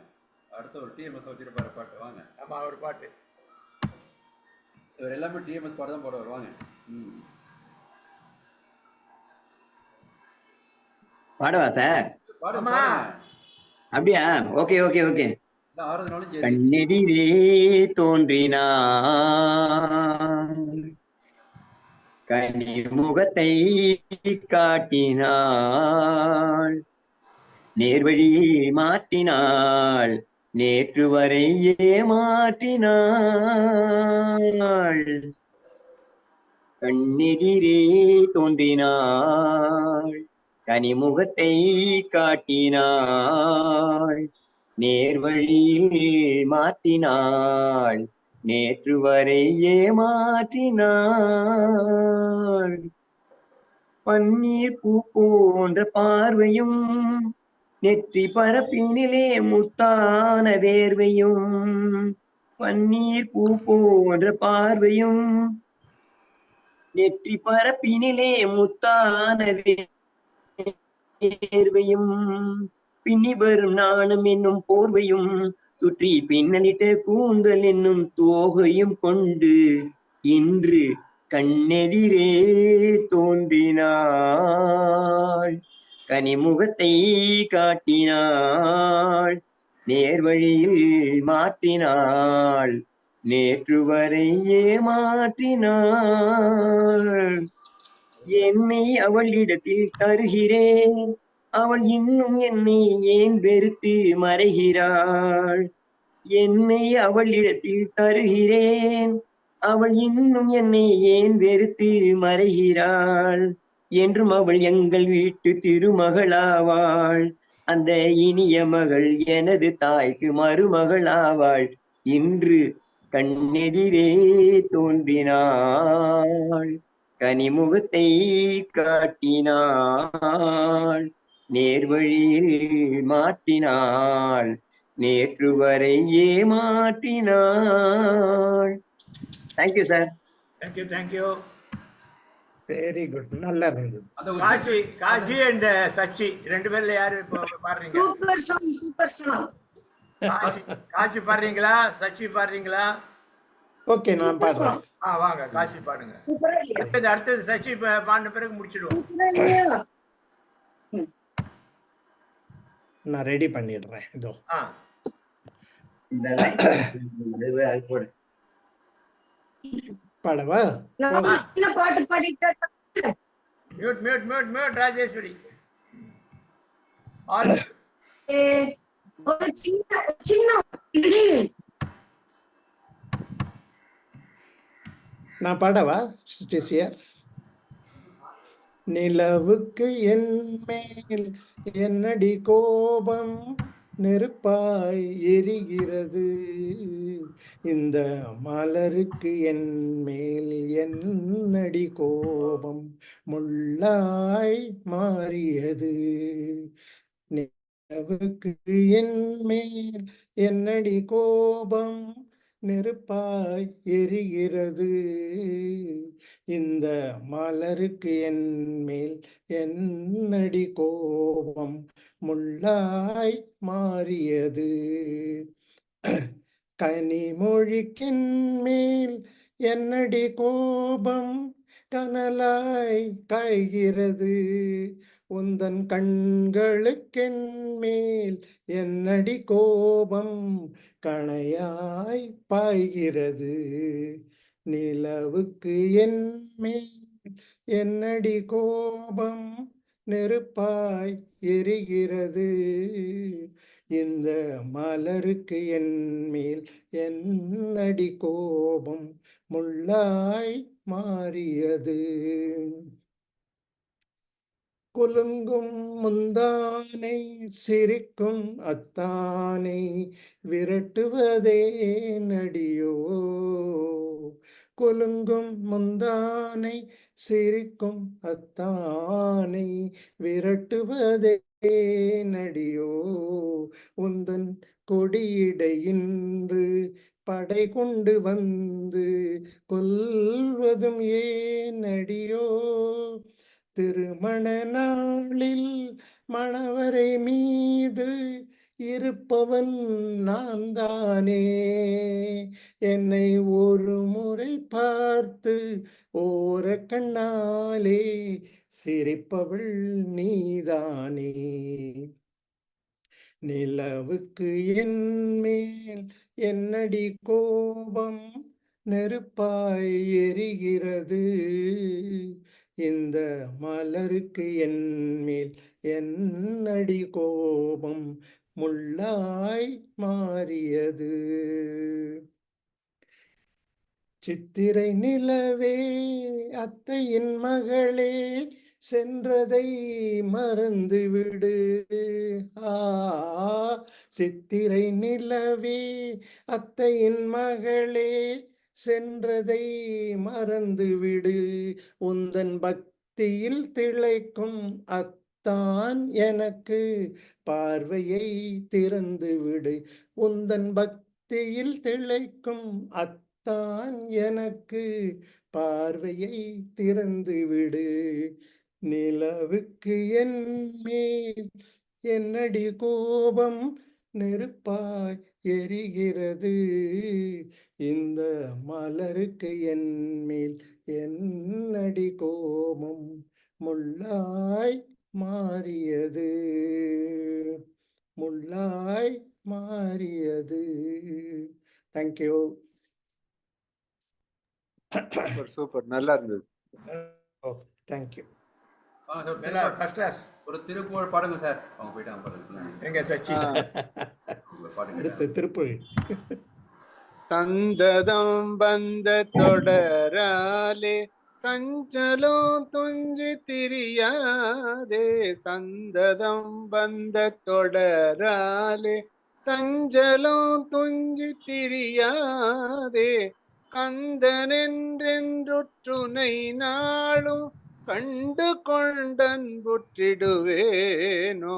அடுத்த ஒரு டிஎம்எஸ் வச்சிருப்பாரு பாட்டு வாங்க. ஆமா ஒரு பாட்டு. இவர் எல்லாமே டிஎம்எஸ் பாட்டு தான் போடுவார் வாங்க. பாடவா சார்? ஆமா. அப்படியா? Okay okay okay. ஆறுதனாலும் சரி. கண்ணெதிரே தோன்றினான், கனி முகத்தை காட்டினாள், நேர்வழி மாற்றினாள், நேற்று வரை ஏமாற்றினாள். கண்ணெதிரே தோன்றினாள், கனிமுகத்தை காட்டினாள், நேர்வழியில் மாற்றினாள், நேற்று வரை ஏமாற்றினாள். பன்னீர் பூ போன்ற பார்வையும், நெற்றி பரப்பினிலே முத்தான வேர்வையும், பன்னீர் பூ போன்ற பார்வையும், நெற்றி பரப்பினிலே முத்தான வேர்வையும், பின்னி வரும் நாணம் என்னும் போர்வையும், சுற்றி பின்னலிட்ட கூந்தல் என்னும் தோகையும் கொண்டு இன்று கண்ணெதிரே தோன்றினாள், கனிமுகத்தை காட்டினாள், நேர்வழியில் மாற்றினாள், நேற்று வரை ஏமாற்றினாள். என்னை அவளிடத்தில் தருகிறேன், அவள் இன்னும் என்னை ஏன் வெறுத்து மறைகிறாள். என்னை அவளிடத்தில் தருகிறேன், அவள் இன்னும் என்னை ஏன் வெறுத்து மறைகிறாள். என்றும் அவள் எங்கள் வீட்டு திருமகளாவாள், அந்த இனிய மகள் எனது தாய்க்கு மருமகளாவாள். இன்று கண்ணெதிரே தோன்றினாள், கனிமுகத்தை காட்டினாள், நேர்வழியில் மாற்றினாள், நேற்று வரை ஏமாற்றினாள். Thank you sir. Thank you thank you. Very good, நல்லா இருந்தது. காசி அண்ட் சச்சி ரெண்டு பேர்ல யாரு பாடுறீங்க? Super song, super song. Kasi பாடுறீங்களா, சச்சி பாடுறீங்களா? ஓகே, நான் பாடுறேன். வாங்க காசி பாடுங்க. அடுத்தது சச்சி பாடின பிறகு முடிச்சிடுவோம். நான் ரெடி பண்ணிடுறேன். இதோ பாடவா? பாட்டு பாடிட்டேன். Mute mute mute mute Rajeshwari. ஒரு சின்ன நான் பாடவா? ஸ்டேசியர். நிலவுக்கு என் மேல் என்னடி கோபம், நெருப்பாய் எரிகிறது, இந்த மலருக்கு என் மேல் என்னடி கோபம், முள்ளாய் மாறியது. நிலவுக்கு என் மேல் என்னடி கோபம், நெருப்பாய் எரிகிறது, இந்த மலருக்கு என் மேல் என்னடி கோபம், முள்ளாய் மாறியது. கனிமொழிக்கின் மேல் என்னடி கோபம், கனலாய் காய்கிறது, உந்தன் கண்களுக்கென் மேல் என்னடி கோபம், கணையாய் பாய்கிறது. நிலவுக்கு என் மேல் என்னடி கோபம், நெருப்பாய் எரிகிறது, இந்த மலருக்கு என் மேல் என்னடி கோபம், முள்ளாய் மாறியது. குலுங்கும் முந்தானை சிரிக்கும் அத்தானை விரட்டுவதே நடியோ, குலுங்கும் முந்தானை சிரிக்கும் அத்தானை விரட்டுவதே நடியோ, உந்தன் கொடியிடையின்று படை கொண்டு வந்து கொல்வதும் ஏன் நடியோ, திருமண நாளில் மணவரை மீது இருப்பவன் நான் தானே. என்னை ஒரு முறை பார்த்து ஓர கண்ணாலே சிரிப்பவள் நீதானே. நிலவுக்கு என் மேல் என்னடி கோபம், நெருப்பாய் எரிகிறது. இந்த மலருக்கு என் மேல் என்னடி கோபம், முள்ளாய் மாறியது. சித்திரை நிலவே அத்தையின் மகளே, சென்றதை மறந்துவிடு. சித்திரை நிலவே அத்தையின் மகளே, சென்றதை மறந்துவிடு. உந்தன் பக்தியில் திளைக்கும் அத்தான் எனக்கு பார்வையை திறந்துவிடு. உந்தன் பக்தியில் திளைக்கும் தான் எனக்கு பார்வையை திறந்துவிடு. நிலவுக்கு என் மேல் என்னடி கோபம், நெருப்பாய் எரிகிறது. இந்த மலருக்கு என் மேல் என்னடி கோபம், முள்ளாய் மாறியது. முள்ளாய் மாறியது. தேங்க்யூ. சூப்பர் சூப்பர், நல்லா இருந்தது. தேங்க்யூ. First class. ஒரு திருப்புகழ் பாடுங்க சார். அவங்க போயிட்டாங்க பாடுங்க. எங்க சச்சி அடுத்து திருப்புகழ். தந்ததம் பந்த தொடராலே சஞ்சலம் துஞ்சி திரியாதே. தந்ததம் பந்த தொடராலே சஞ்சலம் துஞ்சி திரியாதே. கந்தனென்றென்றுற்றுனை நாளும் கண்டு கொண்டன்புற்றிடுவேனோ.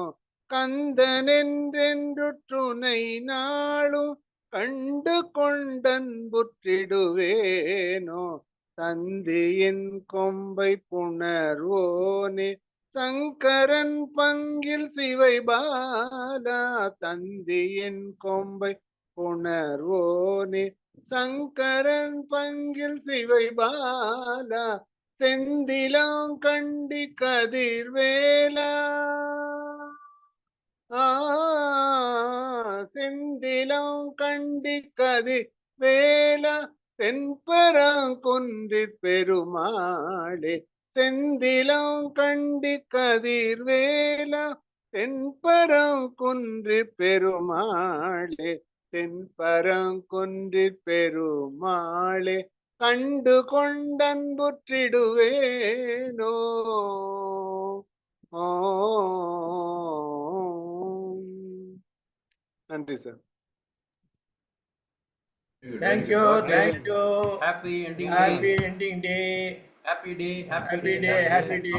கந்தனென்றென்றுற்றுனை நாளும் கண்டு கொண்டன்புற்றிடுவேனோ. தந்தியின் கொம்பை புணர்வோனே சங்கரன் பங்கில் சிவை பாலா. தந்தியின் கொம்பை புணர்வோனே சங்கரன் பங்கில் சிவை பாலா. செந்திலம் கண்டி கதிர்வேலா. செந்திலம் கண்டி கதிர்வேலா. தென்பரங்குன்றிற் பெருமாளே. செந்திலம் கண்டி கதிர்வேலா. தென்பரங்குன்றிற் பெருமாளே. தென்பரங்குன்றிற் பெருமாளே. கண்டு கொண்டன்புற்றிடுவேனோ. நன்றி sir. Thank you. Thank you. Happy ending happy ending day. Happy day. Happy day. Happy day.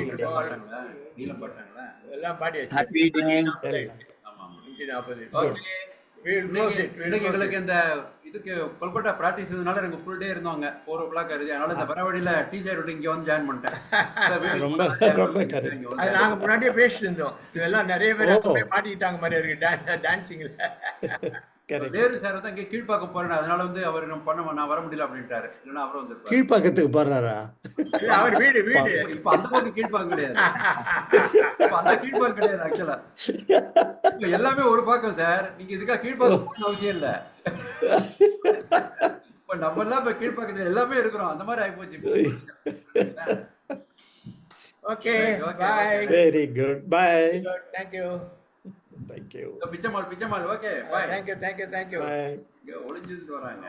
Neelam பாட்டாங்களா? எல்லாம் பாடியாச்சு. Happy day. ஆமா ஆமா. 40. ஓகே. எங்களுக்கு இந்த இதுக்கு கொல்கட்டா பிராக்டிஸ் இருந்தனால எனக்கு ஃபுல் டே இருந்தோங்க. 4 o'clock ஆகுது. அதனால இந்த வரவழியில டீச்சர் விட்டு இங்க வந்து ஜாயின் பண்ணிட்டேன். ரொம்ப ரொம்ப அது நாங்க முன்னாடியே பேசிட்டு இருந்தோம். இதெல்லாம் நிறைய பேர் மாட்டிக்கிட்டாங்க மாதிரி இருக்கு டான்சிங்ல. நேரு சார் வந்து அங்கே கீழ்பாக்கம் போறேன். அதனால வந்து அவர் நான் வர முடியல அப்படின்ட்டாரு. இல்லைன்னா அவரும் வந்து கீழ்பாக்கத்துக்கு போறாரா? அவர் வீடு இப்ப அந்த பக்கம் கீழ்பாக்கம் கிடையாது. அந்த கீழ்பாக்கம் கிடையாது. ஆக்சுவலா எல்லாமே ஒரு பாக்கம் சார். நீங்க இதுக்காக கீழ்பாக்கம் போகணும்னு அவசியம் இல்ல. இப்ப நம்ம எல்லாம் இப்ப கீழ்பாக்கத்துல எல்லாமே இருக்கிறோம். அந்த மாதிரி ஆயிப்போச்சு. Okay. Bye. Very good. Bye. Thank you. Thank you. Pichamal okay. Bye. Thank you. Bye. ஒளிஞ்சிட்டு வராங்க.